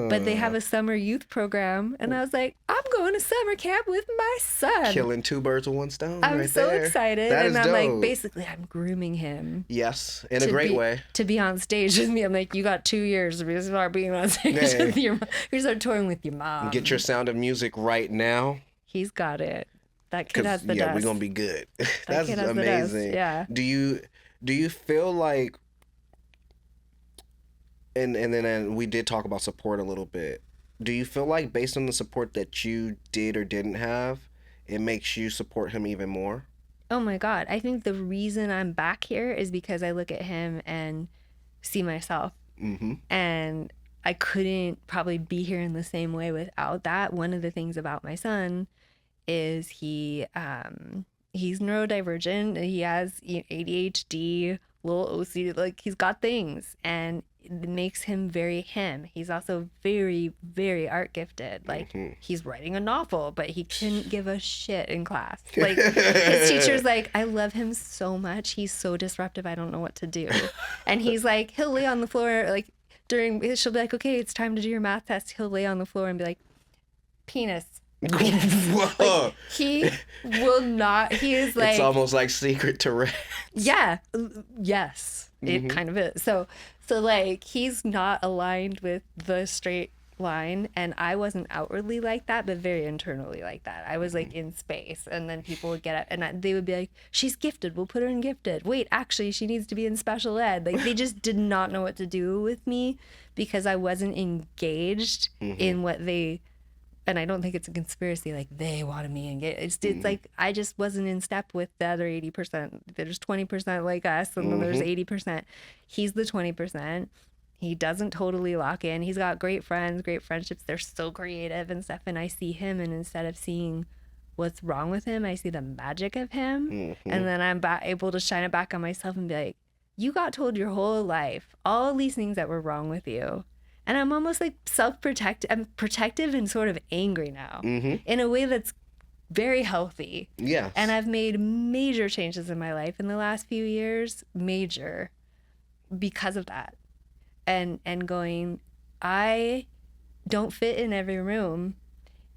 But they have a summer youth program. And I was like, I'm going to summer camp with my son. Killing two birds with one stone. I'm right so there. excited. That And is I'm like, dope. basically, I'm grooming him. Yes, in a great way. To be on stage with me. I'm like, you got 2 years to start being on stage with your mom. You start touring with your mom. Get your Sound of Music right now. He's got it. That kid has the yeah, dust. we're gonna be good. That's kid has amazing. the dust. Yeah. Do you feel like, and then we did talk about support a little bit. Do you feel like based on the support that you did or didn't have, it makes you support him even more? Oh my God. I think the reason I'm back here is because I look at him and see myself. Mm-hmm. And I couldn't probably be here in the same way without that. One of the things about my son is he's neurodivergent. He has ADHD, little OCD, like he's got things, and it makes him very him. He's also very, very art gifted. Like he's writing a novel, but he couldn't give a shit in class. Like his teacher's like, I love him so much. He's so disruptive. I don't know what to do. And he's like, he'll lay on the floor, like she'll be like, okay, it's time to do your math test. He'll lay on the floor and be like, penis. Like, he will not. He is like, it's almost like Secret Tourette's. Yeah. Yes. It kind of is. So like he's not aligned with the straight line, and I wasn't outwardly like that, but very internally like that. I was like in space, and then people would get up and they would be like, she's gifted, we'll put her in gifted. Wait, actually she needs to be in special ed. Like they just did not know what to do with me because I wasn't engaged in what they. And I don't think it's a conspiracy, like they wanted me engaged. It's like I just wasn't in step with the other 80%. There's 20% like us, and then there's 80%. He's the 20%. He doesn't totally lock in. He's got great friends, great friendships. They're so creative and stuff. And I see him, and instead of seeing what's wrong with him, I see the magic of him. And then I'm able to shine it back on myself and be like, you got told your whole life all these things that were wrong with you. And I'm almost like I'm protective and sort of angry now in a way that's very healthy. Yes. And I've made major changes in my life in the last few years, major, because of that. And going, I don't fit in every room.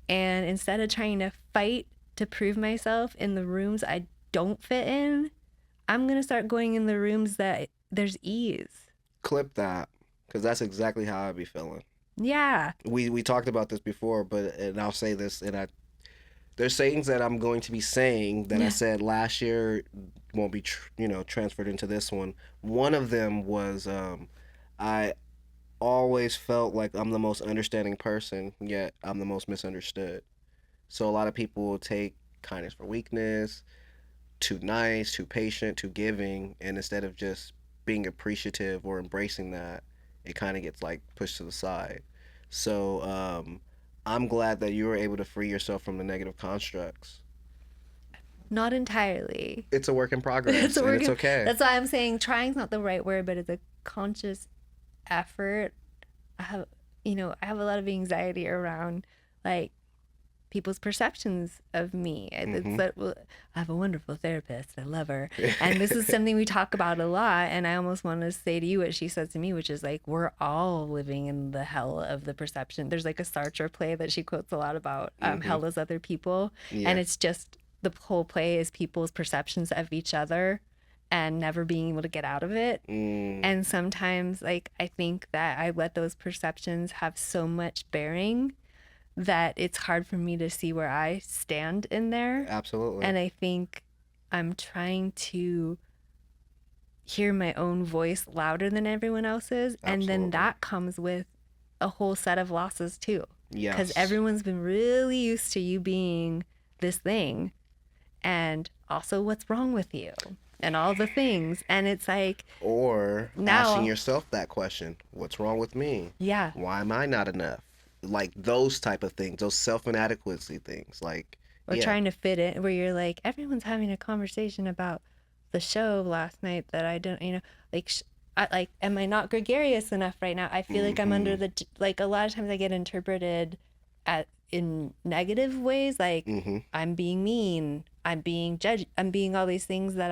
And instead of trying to fight to prove myself in the rooms I don't fit in, I'm going to start going in the rooms that there's ease. Clip that. Because that's exactly how I be feeling. Yeah. We talked about this before, and I'll say this, and there's sayings that I'm going to be saying that I said last year won't be transferred into this one. One of them was I always felt like I'm the most understanding person, yet I'm the most misunderstood. So a lot of people will take kindness for weakness, too nice, too patient, too giving, and instead of just being appreciative or embracing that, it kind of gets like pushed to the side. So I'm glad that you were able to free yourself from the negative constructs. Not entirely. It's a work in progress. It's okay. That's why I'm saying trying's not the right word, but it's a conscious effort. I have a lot of anxiety around like people's perceptions of me. It's like, well, I have a wonderful therapist. I love her. And this is something we talk about a lot. And I almost want to say to you what she said to me, which is like, we're all living in the hell of the perception. There's like a Sartre play that she quotes a lot about hell is other people. Yeah. And it's just the whole play is people's perceptions of each other and never being able to get out of it. And sometimes like, I think that I let those perceptions have so much bearing that it's hard for me to see where I stand in there. Absolutely. And I think I'm trying to hear my own voice louder than everyone else's. And then Absolutely. that comes with a whole set of losses too. Because Yes. everyone's been really used to you being this thing. And also, what's wrong with you? And all the things. And it's like, Or asking now, yourself that question: what's wrong with me? yeah. Why am I not enough? Like those type of things, those self-inadequacy things. Like, Or yeah. trying to fit it where you're like, everyone's having a conversation about the show last night that I don't, like, am I not gregarious enough right now? I feel like I'm under the, like, a lot of times I get interpreted in negative ways, like I'm being mean, I'm being judged, I'm being all these things that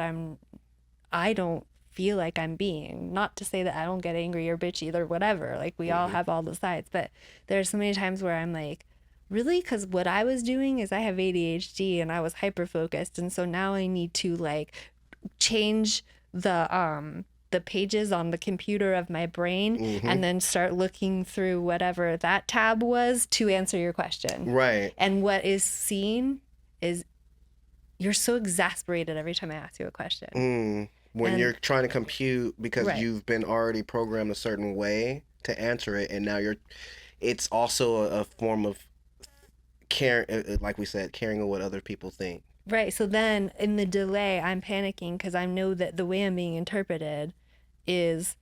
I don't feel like I'm being. Not to say that I don't get angry or bitchy or whatever. Like, we all have all the sides, but there's so many times where I'm like, really? Because what I was doing is I have ADHD and I was hyper focused, and so now I need to like change the pages on the computer of my brain and then start looking through whatever that tab was to answer your question. Right. And what is seen is you're so exasperated every time I ask you a question. When And- you're trying to compute because Right. you've been already programmed a certain way to answer it, and now it's also a form of care, like we said, caring of what other people think. Right. So then in the delay, I'm panicking because I know that the way I'm being interpreted is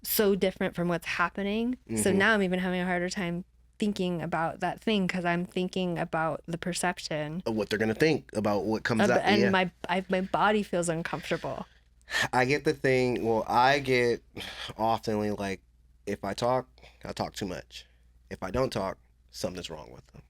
so different from what's happening. So now I'm even having a harder time thinking about that thing because I'm thinking about the perception. Of what they're gonna think about what comes out. And Yeah. my body feels uncomfortable. I get the thing. Well, I get oftenly like, if I talk too much. If I don't talk, something's wrong with them.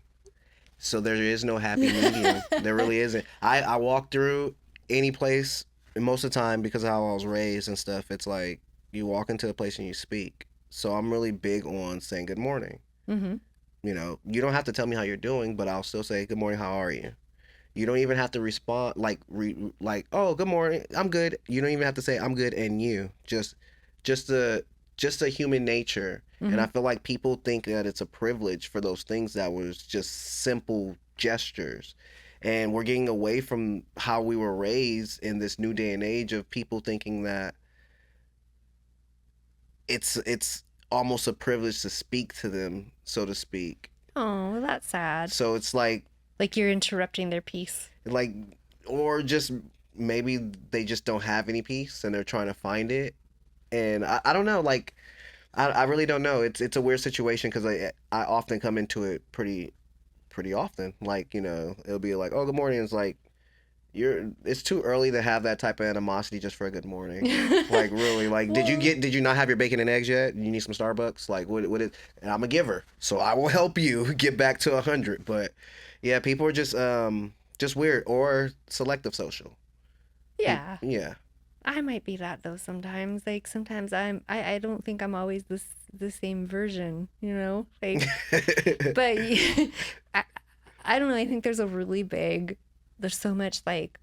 So there is no happy medium. There really isn't. I walk through any place, and most of the time, because of how I was raised and stuff, it's like you walk into a place and you speak. So I'm really big on saying good morning. Mm-hmm. You know, you don't have to tell me how you're doing, but I'll still say good morning. How are you? You don't even have to respond like oh good morning. I'm good. You don't even have to say I'm good and you. Just a human nature. And I feel like people think that it's a privilege for those things that was just simple gestures. And we're getting away from how we were raised in this new day and age of people thinking that it's almost a privilege to speak to them, so to speak. Oh, that's sad. So it's like Like you're interrupting their peace. or just maybe they just don't have any peace and they're trying to find it. And I don't know, like I really don't know. It's a weird situation because I often come into it pretty often. Like, you know, it'll be like, oh, good morning. It's like it's too early to have that type of animosity just for a good morning. Like, really, like did you not have your bacon and eggs yet? You need some Starbucks? Like, what is, and I'm a giver, so I will help you get back to 100. But yeah, people are just weird or selective social. Yeah. Yeah. I might be that though sometimes. Like sometimes I don't think I'm always the same version, you know? Like but I don't know, I think there's so much like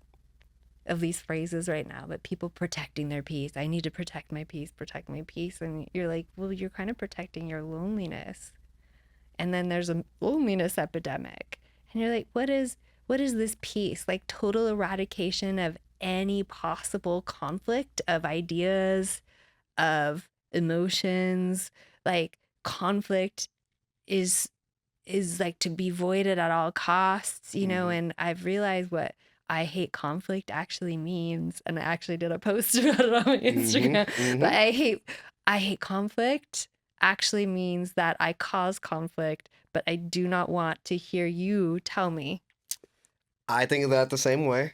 of these phrases right now, but people protecting their peace. I need to protect my peace, and you're like, well, you're kind of protecting your loneliness. And then there's a loneliness epidemic. And you're like, what is this peace? Like total eradication of any possible conflict of ideas, of emotions. Like conflict is like to be voided at all costs, you know. And I've realized what I hate conflict actually means, and I actually did a post about it on my Instagram. But I hate conflict actually means that I cause conflict, but I do not want to hear you tell me. I think of that the same way.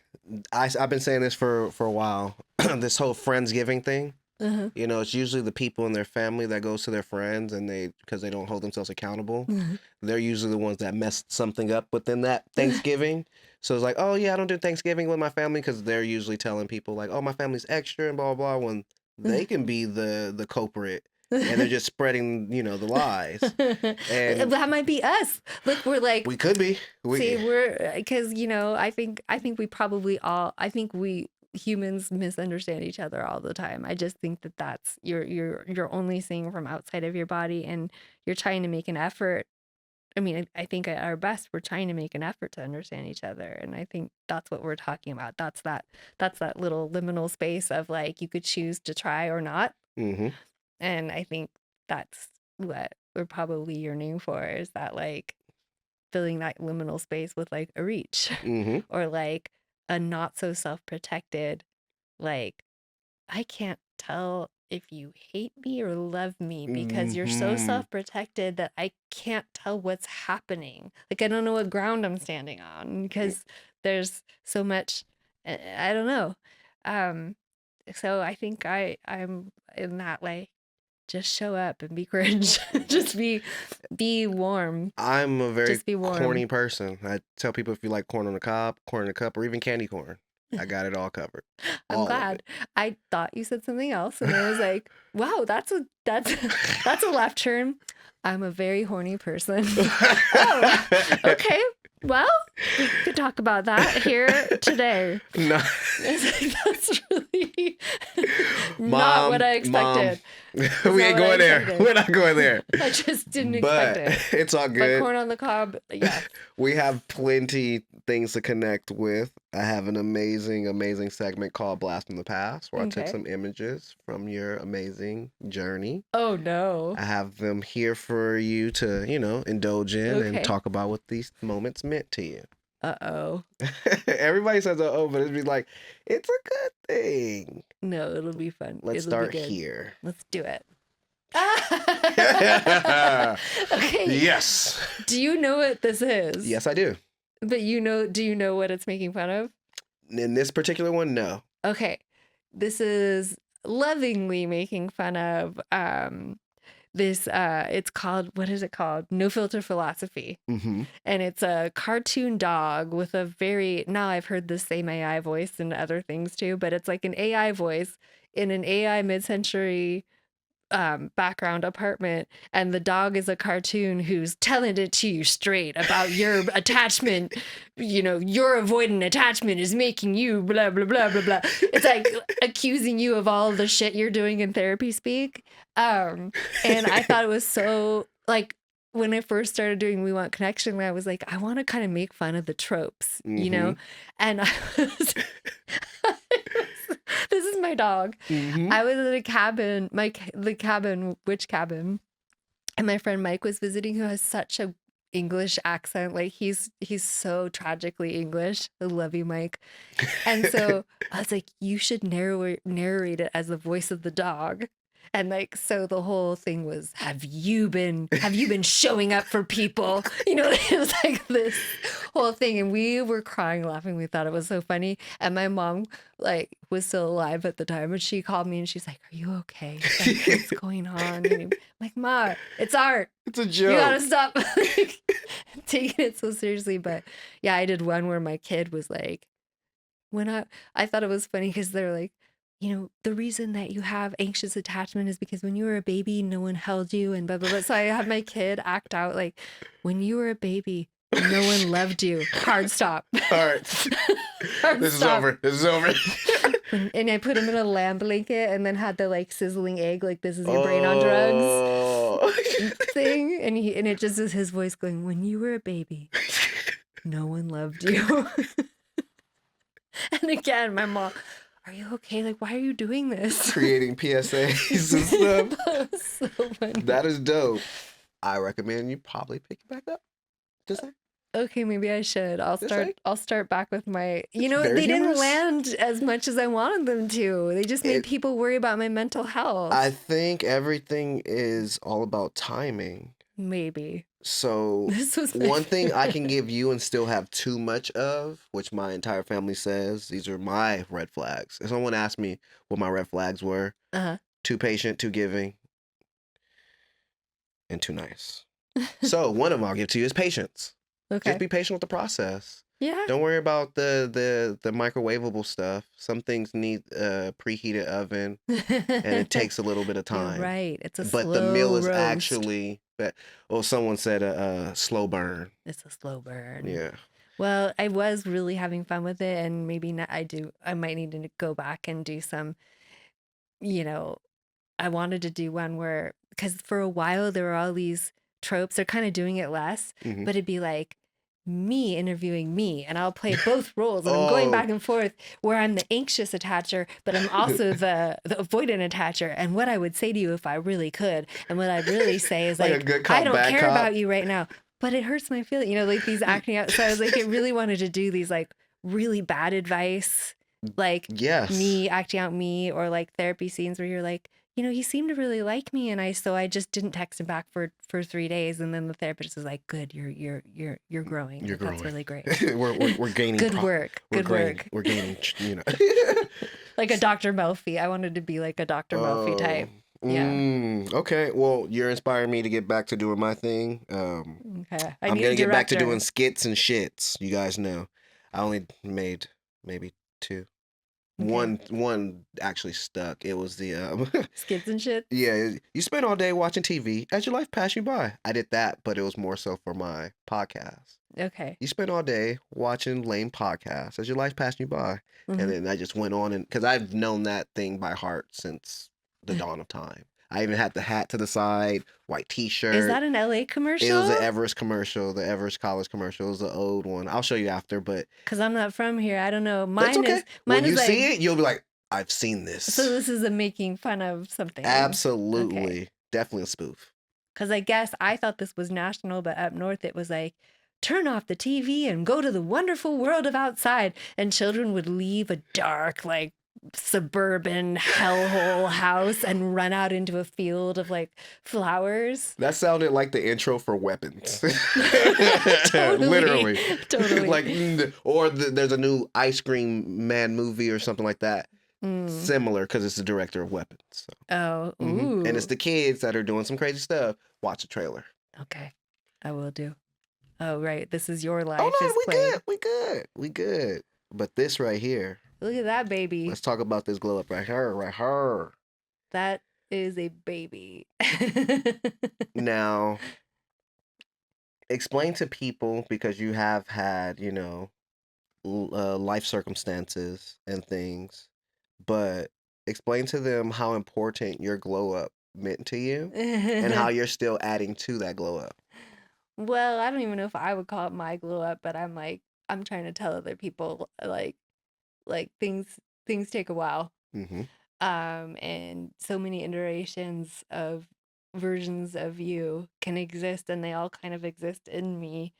I've been saying this for a while. This whole Friendsgiving thing. You know, it's usually the people in their family that goes to their friends, and because they don't hold themselves accountable, they're usually the ones that messed something up within that Thanksgiving. So it's like, oh yeah, I don't do Thanksgiving with my family because they're usually telling people like, oh, my family's extra and blah blah blah, when they can be the culprit. And they're just spreading, you know, the lies. And that might be us. Look, we're like, we could be. we're because you know, I think we probably all. I think we humans misunderstand each other all the time. I just think that's you're only seeing from outside of your body, and you're trying to make an effort I mean, I think at our best, we're trying to make an effort to understand each other. And I think that's what we're talking about. That's that little liminal space of like, you could choose to try or not. Mm-hmm. And I think that's what we're probably yearning for, is that like filling that liminal space with like a reach Mm-hmm. or like a not so self-protected, like, I can't tell if you hate me or love me because you're so Mm-hmm. self-protected that I can't tell what's happening. Like, I don't know what ground I'm standing on because there's so much, I don't know. Um, so I think I'm in that, like, just show up and be cringe. Just be warm. I'm a very Just be warm. corny person. I tell people, if you like corn on the cob, corn in the cup, or even candy corn, I got it all covered. I'm All of glad. it. I thought you said something else, and I was like, "Wow, that's that's a left turn." I'm a very horny person. Oh, okay. Well, we could talk about that here today. No. It's like, that's really not Mom, what I expected. we ain't going there. We're not going there. I just didn't But expect it. it's all But good. corn on the cob, yeah. We have plenty things to connect with. I have an amazing segment called Blast from the Past, where I took Okay. some images from your amazing journey. Oh no. I have them here for you to, indulge in Okay. and talk about what these moments meant to you. Uh-oh. Everybody says oh, but it'd be like, it's a good thing. No, it'll be fun. Let's It'll start be good. here. Let's do it. Okay. Yes. Do you know what this is? Yes, I do. But do you know what it's making fun of? In this particular one, no. Okay. This is lovingly making fun of this it's called, what is it called? No Filter Philosophy. Mm-hmm. And it's a cartoon dog with a now I've heard the same AI voice and other things too, but it's like an AI voice in an AI mid-century background apartment, and the dog is a cartoon who's telling it to you straight about your attachment. Your avoidant attachment is making you blah blah blah blah blah. It's like accusing you of all the shit you're doing in therapy speak. And I thought it was so, like, when I first started doing We Want Connection, I was like, I want to kind of make fun of the tropes, and I was this is my dog. Mm-hmm. I was at a cabin, witch cabin, and my friend Mike was visiting, who has such a English accent. Like, he's so tragically English. I love you, Mike. And so I was like, you should narrate it as the voice of the dog. And like, so the whole thing was, have you been showing up for people? It was like this whole thing. And we were crying, laughing. We thought it was so funny. And my mom, like, was still alive at the time. And she called me and she's like, are you okay? Like, what's going on? And I'm like, Ma, it's art. It's a joke. You gotta stop taking it so seriously. But yeah, I did one where my kid was like, I thought it was funny because they're like, the reason that you have anxious attachment is because when you were a baby, no one held you and blah, blah, blah. So I had my kid act out like, when you were a baby, no one loved you. Hard stop. All right. This is over. And I put him in a lamb blanket and then had the like sizzling egg, like, this is your brain on drugs thing. And it just is his voice going, when you were a baby, no one loved you. And again, my mom, are you okay? Like, why are you doing this? Creating PSAs and stuff. That was so funny. That is dope. I recommend you probably pick it back up. Just say. Okay, maybe I should. I'll start back with my, they very didn't humorous. land as much as I wanted them to. They just made people worry about my mental health. I think everything is all about timing. Maybe. So This was one thing I can give you and still have too much of, which my entire family says, these are my red flags. If someone asked me what my red flags were, too patient, too giving, and too nice. So one of them I'll give to you is patience. Okay. Just be patient with the process. Yeah. Don't worry about the microwavable stuff. Some things need a preheated oven, and it takes a little bit of time. You're right. It's a But slow the meal is roast. actually, someone said a slow burn. It's a slow burn. Yeah. Well, I was really having fun with it, and maybe not, I might need to go back and do some, I wanted to do one where, because for a while there were all these tropes. They're kind of doing it less, Mm-hmm. but it'd be like me interviewing me, and I'll play both roles, and I'm going back and forth where I'm the anxious attacher, but I'm also the avoidant attacher. And what I would say to you if I really could, and what I'd really say is Like a like, good cop, I don't bad care cop. about you right now, but it hurts my feeling, you know, like these acting out. So I was like, it really wanted to do these like really bad advice, like Yes. me acting out me, or like therapy scenes where you're like, you know, he seemed to really like me, and I just didn't text him back for 3 days, and then the therapist was like, "Good, you're growing. You're Like, that's growing. really great. we're gaining. Good work. Good work." We're gaining. You know. Like a Dr. Melfi. I wanted to be like a Dr. Melfi type. Yeah. Okay. Well, you're inspiring me to get back to doing my thing. Okay. I'm gonna get back to doing skits and shits. You guys know, I only made maybe 2. Okay. One actually stuck. It was the Skits and shit. Yeah, you spend all day watching TV as your life passed you by. I did that, but it was more so for my podcast. Okay. You spend all day watching lame podcasts as your life passed you by. And then I just went on, and because I've known that thing by heart since the dawn of time. I even had the hat to the side, white T-shirt. Is that an LA commercial? It was the Everest commercial, the Everest College commercial. It was the old one. I'll show you after, but because I'm not from here, I don't know. that's okay. When you like, see it, you'll be like, I've seen this. So this is a making fun of something. Absolutely. Okay. Definitely a spoof. Because I guess I thought this was national, but up north it was like, turn off the TV and go to the wonderful world of outside. And children would leave a dark, like, suburban hellhole house and run out into a field of like flowers. That sounded like the intro for Weapons. Totally. Literally. Totally. Like, or there's a new Ice Cream Man movie or something like that. Similar, because it's the director of Weapons. So. Oh, ooh. And it's the kids that are doing some crazy stuff. Watch the trailer. Okay, I will do. Oh, right. This is your life. Oh, no, is played. we good. But this right here. Look at that baby. Let's talk about this glow up right here. That is a baby. Now, explain to people, because you have had, you know, life circumstances and things, but explain to them how important your glow up meant to you and how you're still adding to that glow up. Well, I don't even know if I would call it my glow up, but I'm trying to tell other people like things take a while. And so many iterations of versions of you can exist, and they all kind of exist in me.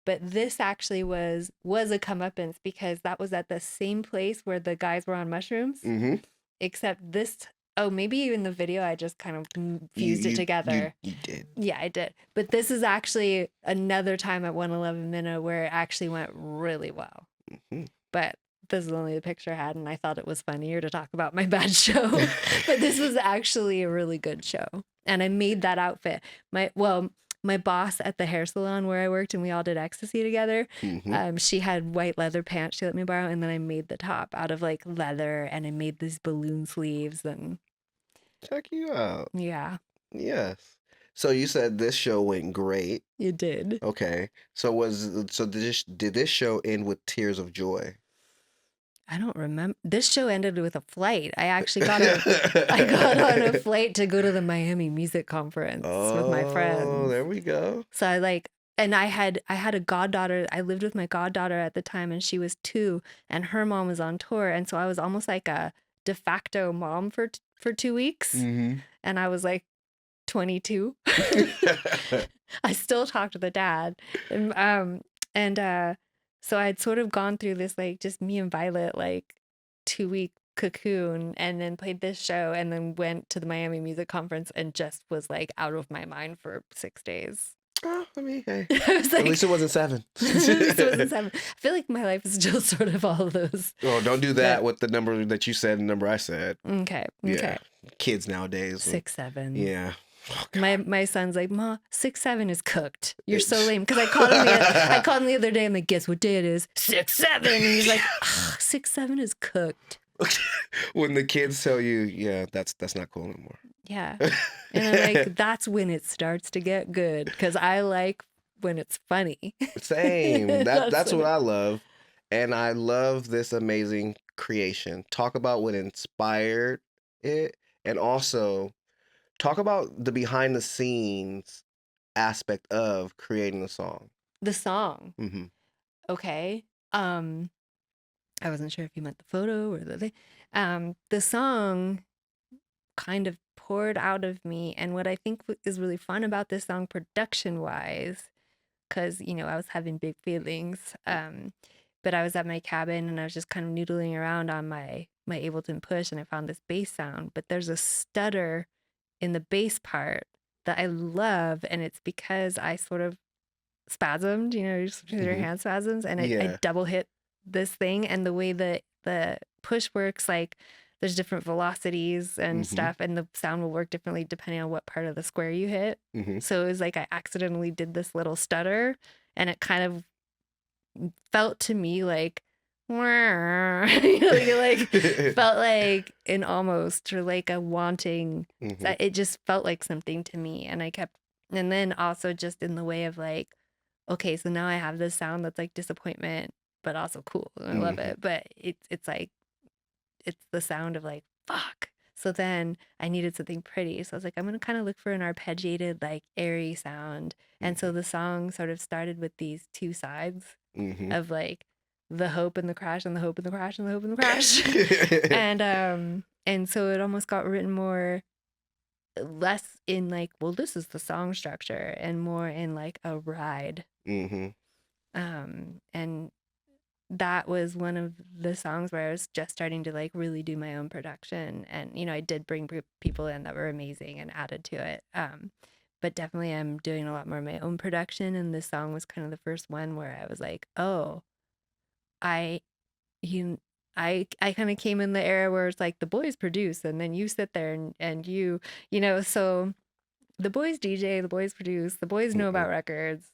But this actually was a comeuppance, because that was at the same place where the guys were on mushrooms. Except this, maybe even the video, I just kind of fused it together. You did. Yeah, I did. But this is actually another time at 111 Minna where it actually went really well. But this is only the picture I had, and I thought it was funnier to talk about my bad show. But this was actually a really good show. And I made that outfit. My boss at the hair salon where I worked, and we all did ecstasy together, she had white leather pants she let me borrow, and then I made the top out of like leather, and I made these balloon sleeves. And check you out. Yeah. Yes. So you said this show went great. It did. Okay. Did this show end with tears of joy? I don't remember. This show ended with a flight. I actually got on a flight to go to the Miami Music Conference with my friends. Oh, there we go. So I had a goddaughter. I lived with my goddaughter at the time, and she was 2, and her mom was on tour, and so I was almost like a de facto mom for 2 weeks, and I was like 22. I still talked to the dad, and so I'd sort of gone through this, like, just me and Violet, like, 2-week cocoon, and then played this show, and then went to the Miami Music Conference and just was, like, out of my mind for 6 days. Oh, I mean, hey. Like, at least it wasn't 7. At least it wasn't 7. I feel like my life is still sort of all of those. Oh, don't do that with the number that you said and the number I said. Okay. Yeah. Kids nowadays. 6, 7. Yeah. Oh, my son's like, Ma, 6, 7 is cooked. You're so lame. Because I called him the other day. I'm like, guess what day it is? 6, 7. And he's like, 6, 7 is cooked. When the kids tell you, yeah, that's not cool anymore. Yeah. And I'm like, that's when it starts to get good. Because I like when it's funny. Same. That's what I love. And I love this amazing creation. Talk about what inspired it, and also talk about the behind the scenes aspect of creating the song? The song. Mm-hmm. Okay. I wasn't sure if you meant the photo or the thing. The song kind of poured out of me, and what I think is really fun about this song production wise, because I was having big feelings, but I was at my cabin and I was just kind of noodling around on my Ableton Push, and I found this bass sound, but there's a stutter in the bass part that I love, and it's because I sort of spasmed, your hand spasms, and I double hit this thing, and the way that the push works, like there's different velocities and stuff, and the sound will work differently depending on what part of the square you hit. So it was like I accidentally did this little stutter, and it kind of felt to me like like felt like an almost, or like a wanting. It just felt like something to me, and and then also just in the way of like, okay, so now I have this sound that's like disappointment, but also cool, and I love it. But it's like, it's the sound of like, fuck. So then I needed something pretty. So I was like, I'm going to kind of look for an arpeggiated, like airy sound. And so the song sort of started with these two sides of like the hope and the crash, and the hope and the crash, and the hope and the crash. And so it almost got written less in like, well, this is the song structure, and more in like a ride. And that was one of the songs where I was just starting to like really do my own production, and I did bring people in that were amazing and added to it, but definitely I'm doing a lot more of my own production, and this song was kind of the first one where I was like, oh, I kind of came in the era where it's like the boys produce, and then you sit there and so the boys DJ, the boys produce, the boys know about records.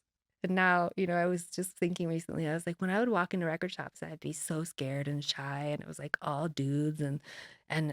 And now, I was just thinking recently, I was like, when I would walk into record shops, I'd be so scared and shy, and it was like all dudes, and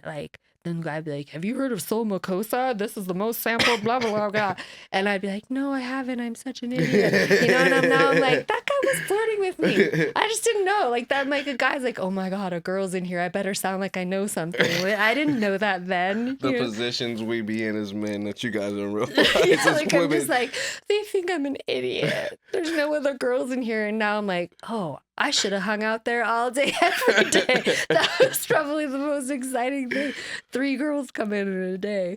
like, then I'd be like, have you heard of Soul Makosa? This is the most sampled, blah, blah, blah, blah. And I'd be like, no, I haven't. I'm such an idiot. And now I'm like, that guy was flirting with me. I just didn't know. Like that, like a guy's like, oh my God, a girl's in here. I better sound like I know something. I didn't know that then. The positions we be in as men that you guys don't realize. Yeah, like I'm just like, they think I'm an idiot. There's no other girls in here. And now I'm like, oh, I should have hung out there all day, every day. That was probably the most exciting thing. 3 girls come in a day.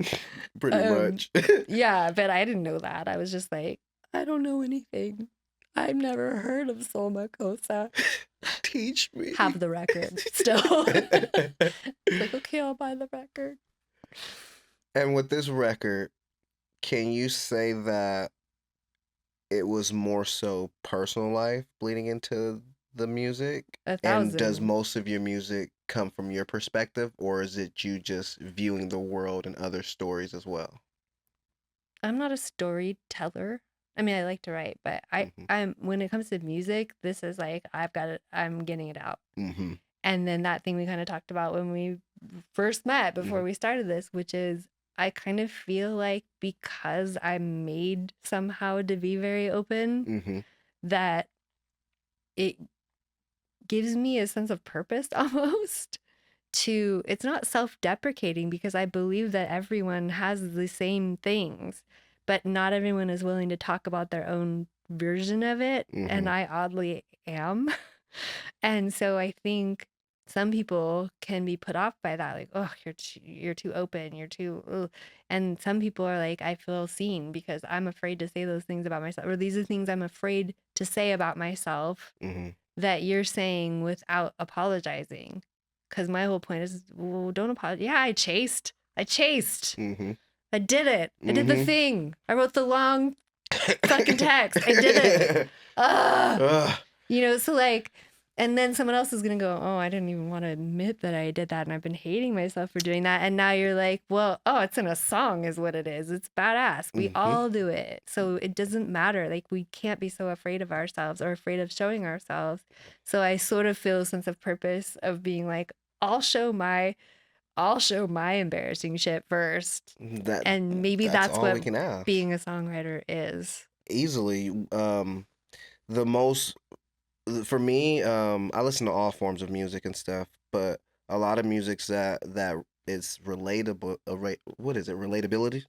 Pretty much. Yeah, but I didn't know that. I was just like, I don't know anything. I've never heard of Soul Makosa. Teach me. Have the record still. It's like, okay, I'll buy the record. And with this record, can you say that it was more so personal life bleeding into the music? 1,000. And does most of your music come from your perspective, or is it you just viewing the world and other stories as well? I'm not a storyteller. I mean, I like to write, but I'm when it comes to music, this is like, I'm getting it out. And then that thing we kind of talked about when we first met before we started this, which is I kind of feel like because I'm made somehow to be very open, that it gives me a sense of purpose almost. It's not self-deprecating, because I believe that everyone has the same things, but not everyone is willing to talk about their own version of it. And I oddly am. And so I think some people can be put off by that, like, oh, you're too open, you're too ugh. And some people are like, I feel seen because I'm afraid to say those things about myself, or these are things I'm afraid to say about myself that you're saying without apologizing. Because my whole point is, well, don't apologize. Yeah, I chased. I did it. I did the thing. I wrote the long fucking text. I did it. So like, and then someone else is going to go, oh, I didn't even want to admit that I did that, and I've been hating myself for doing that. And now you're like, well, oh, it's in a song is what it is. It's badass. We all do it. So it doesn't matter. Like, we can't be so afraid of ourselves or afraid of showing ourselves. So I sort of feel a sense of purpose of being like, I'll show my embarrassing shit first. And maybe that's what being a songwriter is. Easily. For me, I listen to all forms of music and stuff, but a lot of music that is relatable. What is it? Relatability?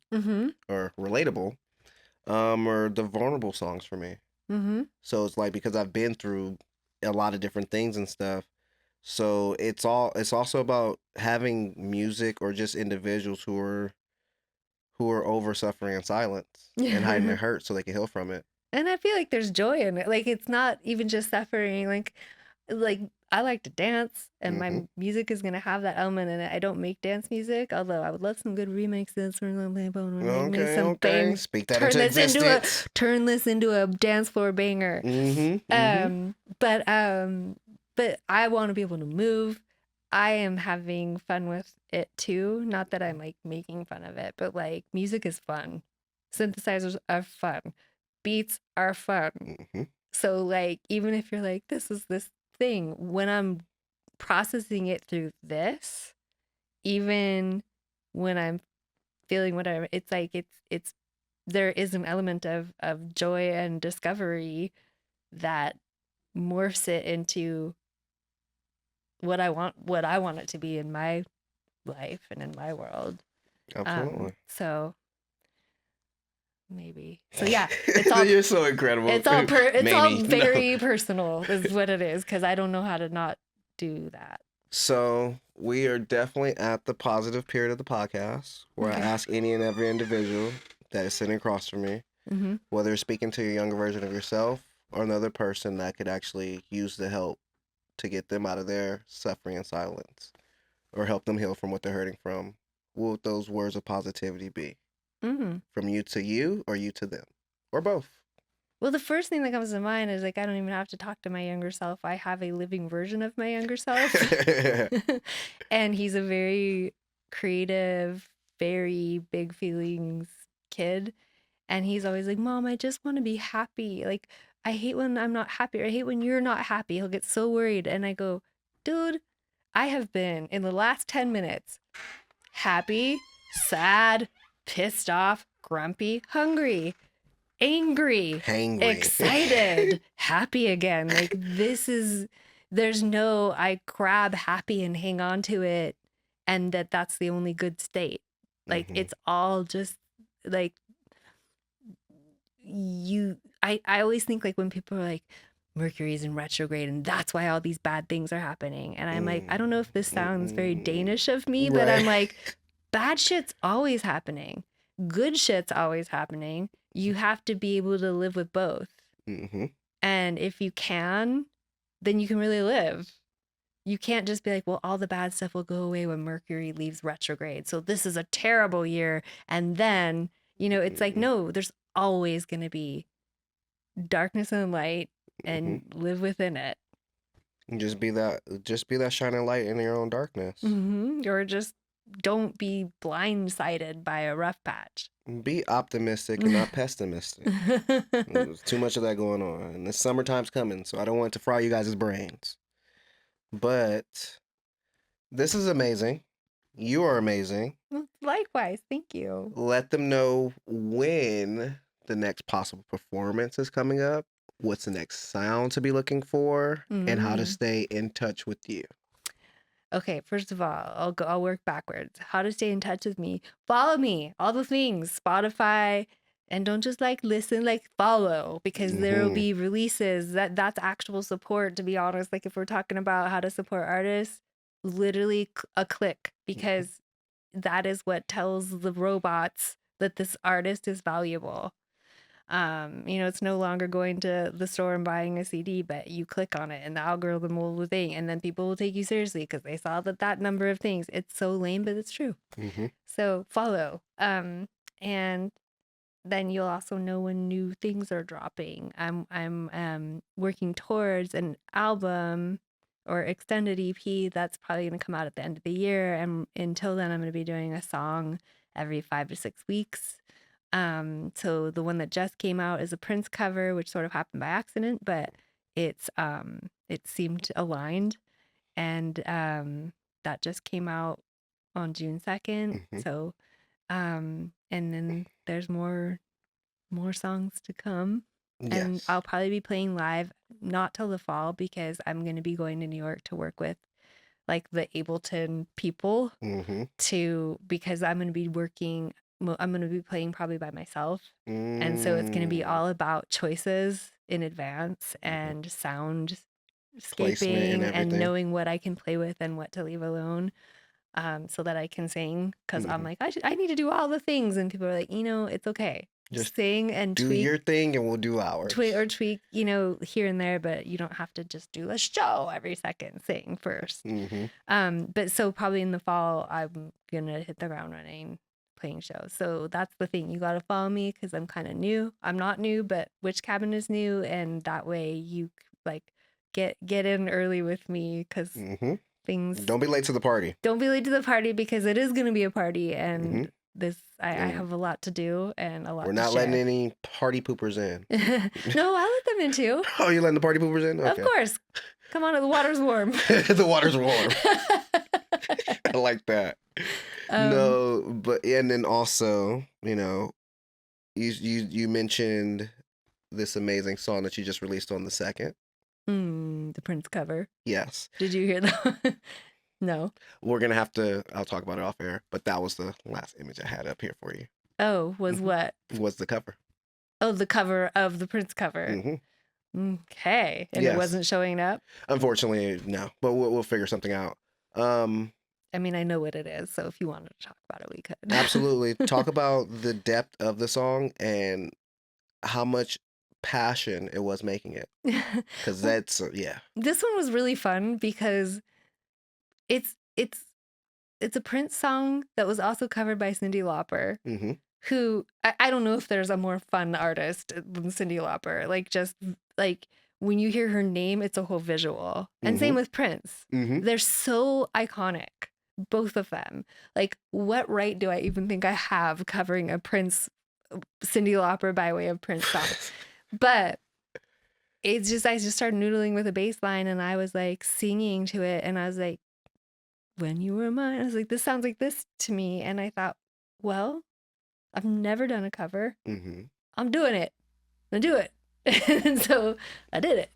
Or relatable. Or the vulnerable songs for me. Mm-hmm. So it's like because I've been through a lot of different things and stuff. So it's also about having music or just individuals who are over suffering in silence and hiding their hurt so they can heal from it. And I feel like there's joy in it. Like it's not even just suffering. Like I like to dance, and Mm-hmm. my music is gonna have that element in it. I don't make dance music, although I would love some good remixes for make me Okay, some okay. bang. Speak that into existence. Turn this into a dance floor banger. Mm-hmm. Mm-hmm. But I want to be able to move. I am having fun with it too. Not that I'm like making fun of it, but like music is fun. Synthesizers are fun. Beats are fun. Mm-hmm. So like even if you're like this is this thing, when I'm processing it through this, even when I'm feeling whatever, it's like it's there is an element of joy and discovery that morphs it into what I want it to be in my life and in my world. Absolutely. So maybe. So yeah, it's all You're so incredible. it's all Maybe. all No. very personal is what it is, because I don't know how to not do that. So we are definitely at the positive period of the podcast where I Okay. ask any and every individual that is sitting across from me, Mm-hmm. whether you're speaking to a younger version of yourself or another person that could actually use the help to get them out of their suffering in silence or help them heal from what they're hurting from, what would those words of positivity be? Mm-hmm. From you to you or you to them? Or both? Well, the first thing that comes to mind is like I don't even have to talk to my younger self. I have a living version of my younger self. And he's a very creative, very big feelings kid. And he's always like, Mom, I just want to be happy. Like, I hate when I'm not happy, or I hate when you're not happy. He'll get so worried. And I go, dude, I have been in the last 10 minutes happy, sad, pissed off, grumpy, hungry, angry, Hangry. excited, happy again. Like, there's no, I grab happy and hang on to it, and that's the only good state. Like, Mhm. it's all just like, I always think like when people are like Mercury's in retrograde and that's why all these bad things are happening, and I'm like, I don't know if this sounds very Danish of me, but I'm like, bad shit's always happening, good shit's always happening. You have to be able to live with both. Mm-hmm. And if you can, then you can really live. You can't just be like, well, all the bad stuff will go away when Mercury leaves retrograde, so this is a terrible year. And then, it's like, no, there's always going to be darkness and light, and live within it. And just be that shining light in your own darkness. Or just don't be blindsided by a rough patch. Be optimistic and not pessimistic. There's too much of that going on. And the summertime's coming, so I don't want to fry you guys' brains. But this is amazing. You are amazing. Likewise, thank you. Let them know when the next possible performance is coming up, what's the next sound to be looking for, and how to stay in touch with you. Okay, first of all, I'll work backwards. How to stay in touch with me. Follow me, all the things, Spotify, and don't just like listen, like follow, because there will be releases. That's actual support, to be honest. Like if we're talking about how to support artists, literally a click, because that is what tells the robots that this artist is valuable. It's no longer going to the store and buying a CD, but you click on it and the algorithm will thing, and then people will take you seriously because they saw that number of things. It's so lame, but it's true. So follow. And then you'll also know when new things are dropping. I'm working towards an album or extended EP that's probably going to come out at the end of the year, and until then I'm going to be doing a song every 5 to 6 weeks. So the one that just came out is a Prince cover, which sort of happened by accident, but it seemed aligned, and that just came out on June 2nd. So and then there's more songs to come. And I'll probably be playing live not till the fall, because I'm going to be going to New York to work with like the Ableton people because I'm going to be working I'm going to be playing probably by myself. And so it's going to be all about choices in advance and sound Placement scaping and knowing what I can play with and what to leave alone. So that I can sing, because I'm like, I need to do all the things, and people are like, it's okay. Just sing and do tweak, your thing, and we'll do ours. Tweak, here and there, but you don't have to just do a show every second. Sing first. But so probably in the fall, I'm gonna hit the ground running, playing shows. So that's the thing. You gotta follow me because I'm kind of new. I'm not new, but Witch Cabin is new, and that way you like get in early with me because. Things. Don't be late to the party. Don't be late to the party because it is going to be a party, and I have a lot to do and a lot. We're not letting any party poopers in. No, I let them in too. Oh, you letting the party poopers in? Okay. Of course. Come on, the water's warm. The water's warm. I like that. No, but and then also, you mentioned this amazing song that you just released on the 2nd. The Prince cover. Yes. Did you hear that? No. We're going to have to, I'll talk about it off air, but that was the last image I had up here for you. Oh, was what? Was the cover. Oh, the cover of the Prince cover. Okay. And It wasn't showing up? Unfortunately, no. But we'll figure something out. I mean, I know what it is, so if you wanted to talk about it, we could. Absolutely. Talk about the depth of the song and how much passion it was making it, because that's this one was really fun because it's a Prince song that was also covered by Cyndi Lauper, who I don't know if there's a more fun artist than Cyndi Lauper. Like, just like when you hear her name, it's a whole visual. And same with Prince. They're so iconic, both of them. Like, what right do I even think I have covering a Prince, Cyndi Lauper by way of Prince song? But it's just, I just started noodling with a bass line, and I was like singing to it, and I was like, when you were mine, I was like, this sounds like this to me. And I thought, well, I've never done a cover. I'm doing it. I'm gonna do it. And so I did it.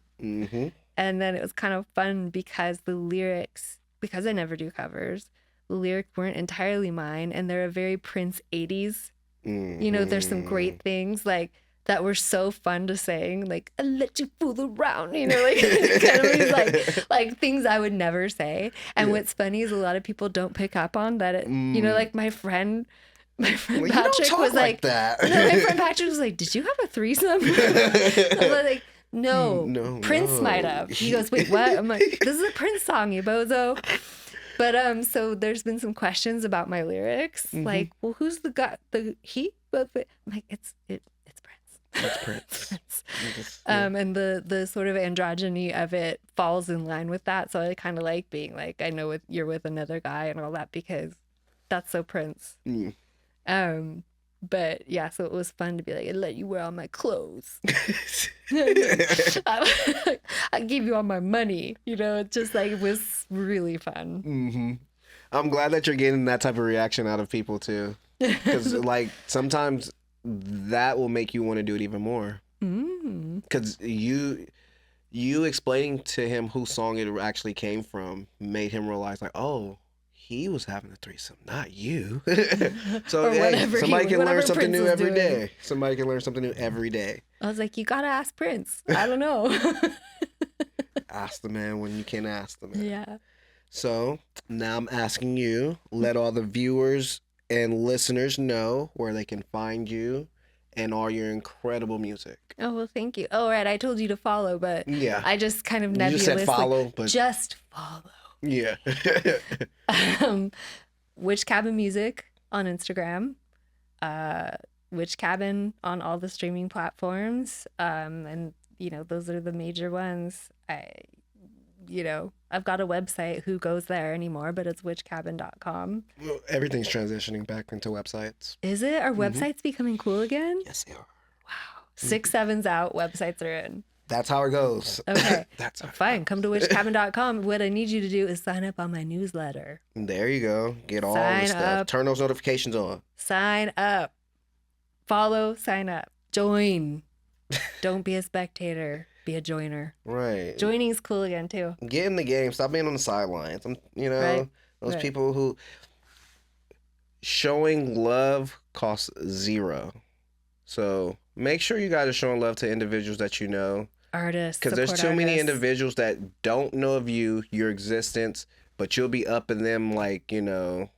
And then it was kind of fun because the lyrics, because I never do covers, the lyrics weren't entirely mine, and they're a very Prince 80s. There's some great things like that were so fun to sing, like I let you fool around, like kind of these like things I would never say. And what's funny is a lot of people don't pick up on that. Like my friend Patrick was like that. No, my friend Patrick was like, "Did you have a threesome?" I was like, No, Prince might have. He goes, "Wait, what?" I'm like, "This is a Prince song, you bozo." But so there's been some questions about my lyrics, like, well, who's the guy? He? I'm like, it's Prince. It's Prince. And the sort of androgyny of it falls in line with that. So I kind of like being like, I know you're with another guy and all that, because that's so Prince. But yeah, so it was fun to be like, I let you wear all my clothes. I gave you all my money. It just like, it was really fun. I'm glad that you're getting that type of reaction out of people too. Because like sometimes that will make you want to do it even more. Because you explaining to him whose song it actually came from made him realize, like, oh, he was having a threesome, not you. So somebody can learn something new every day. Somebody can learn something new every day. I was like, you gotta ask Prince. I don't know. Ask the man when you can ask the man. Yeah. So now I'm asking you, let all the viewers and listeners know where they can find you and all your incredible music. Oh, well, thank you. Oh, right. I told you to follow, but I just kind of nebulously. You just said follow, but just follow. Yeah. Witch Cabin Music on Instagram. Witch Cabin on all the streaming platforms. And those are the major ones. I've got a website. Who goes there anymore? But it's witchcabin.com. Well, everything's transitioning back into websites. Is it? Are websites becoming cool again? Yes, they are. Wow. 6, 7's out. Websites are in. That's how it goes. Okay. That's fine. Come to witchcabin.com. What I need you to do is sign up on my newsletter. There you go. Get all the stuff. Turn those notifications on. Sign up. Follow. Sign up. Join. Don't be a spectator. Be a joiner. Right. Joining's cool again too. Get in the game. Stop being on the sidelines. Those people who showing love costs $0. So make sure you guys are showing love to individuals that you know. Artists. Because there's too many individuals that don't know of you, your existence, but you'll be upping them like, you know,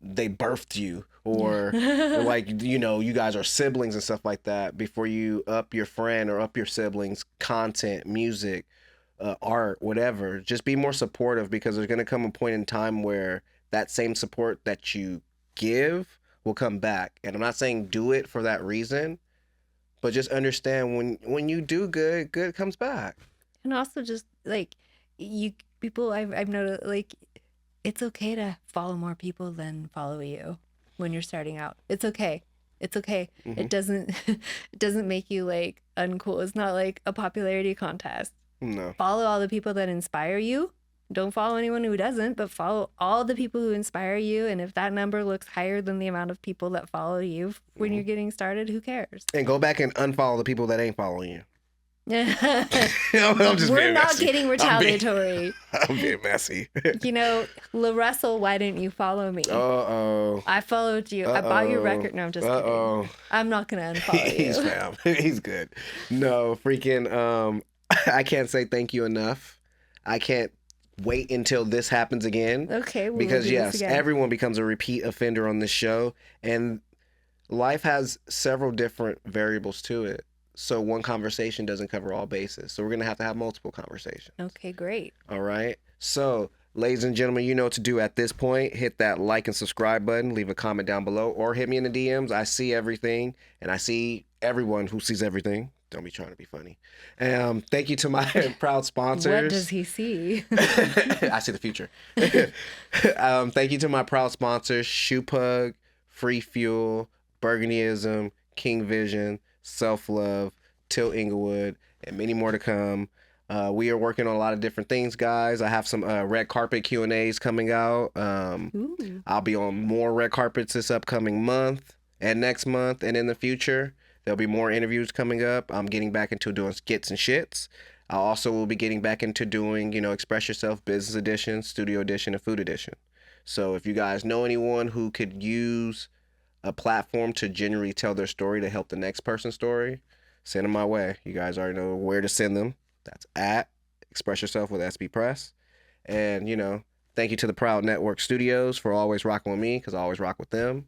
they birthed you, or like, you know, you guys are siblings and stuff like that, before you up your friend or up your siblings' content, music, art, whatever. Just be more supportive, because there's going to come a point in time where that same support that you give will come back. And I'm not saying do it for that reason, but just understand when you do good comes back. And also just like people I've noticed, like, it's okay to follow more people than follow you when you're starting out. It's okay. It's okay. Mm-hmm. It doesn't make you like uncool. It's not like a popularity contest. No. Follow all the people that inspire you. Don't follow anyone who doesn't, but follow all the people who inspire you. And if that number looks higher than the amount of people that follow you when you're getting started, who cares? And go back and unfollow the people that ain't following you. We're not getting retaliatory. I'm being messy. You know, La Russell, why didn't you follow me? Uh-oh. I followed you. I bought your record. No, I'm just kidding. I'm not going to unfollow you. He's fam. He's good. No, freaking, I can't say thank you enough. I can't wait until this happens again. Okay. Because yes, everyone becomes a repeat offender on this show, and life has several different variables to it. So one conversation doesn't cover all bases. So we're going to have multiple conversations. Okay, great. All right. So, ladies and gentlemen, you know what to do at this point. Hit that like and subscribe button. Leave a comment down below, or hit me in the DMs. I see everything, and I see everyone who sees everything. Don't be trying to be funny. Thank you to my proud sponsors. What does he see? I see the future. Thank you to my proud sponsors: Shoepug, Free Fuel, Burgundyism, King Vision, Self Love, Till Inglewood, and many more to come. We are working on a lot of different things, guys. I have some red carpet Q&As coming out. I'll be on more red carpets this upcoming month and next month, and in the future. There'll be more interviews coming up. I'm getting back into doing skits and shits. I also will be getting back into doing, Express Yourself Business Edition, Studio Edition, and Food Edition. So if you guys know anyone who could use a platform to genuinely tell their story to help the next person's story, send them my way. You guys already know where to send them. That's at Express Yourself with XPress. And, thank you to the Proud Network Studios for always rocking with me, because I always rock with them.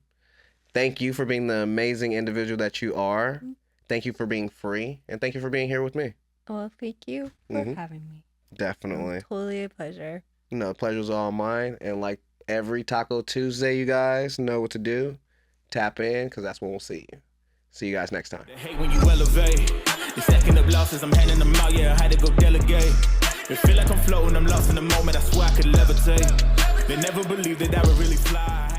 Thank you for being the amazing individual that you are. Thank you for being free. And thank you for being here with me. Well, thank you for having me. Definitely. Totally a pleasure. No, pleasure's all mine. And like every Taco Tuesday, you guys know what to do. Tap in, because that's when we'll see you. See you guys next time. They hate when you elevate. The second of losses, I'm handing them out. Yeah, I had to go delegate. It feel like I'm floating. I'm lost in the moment. I swear I could levitate. They never believed that I would really fly.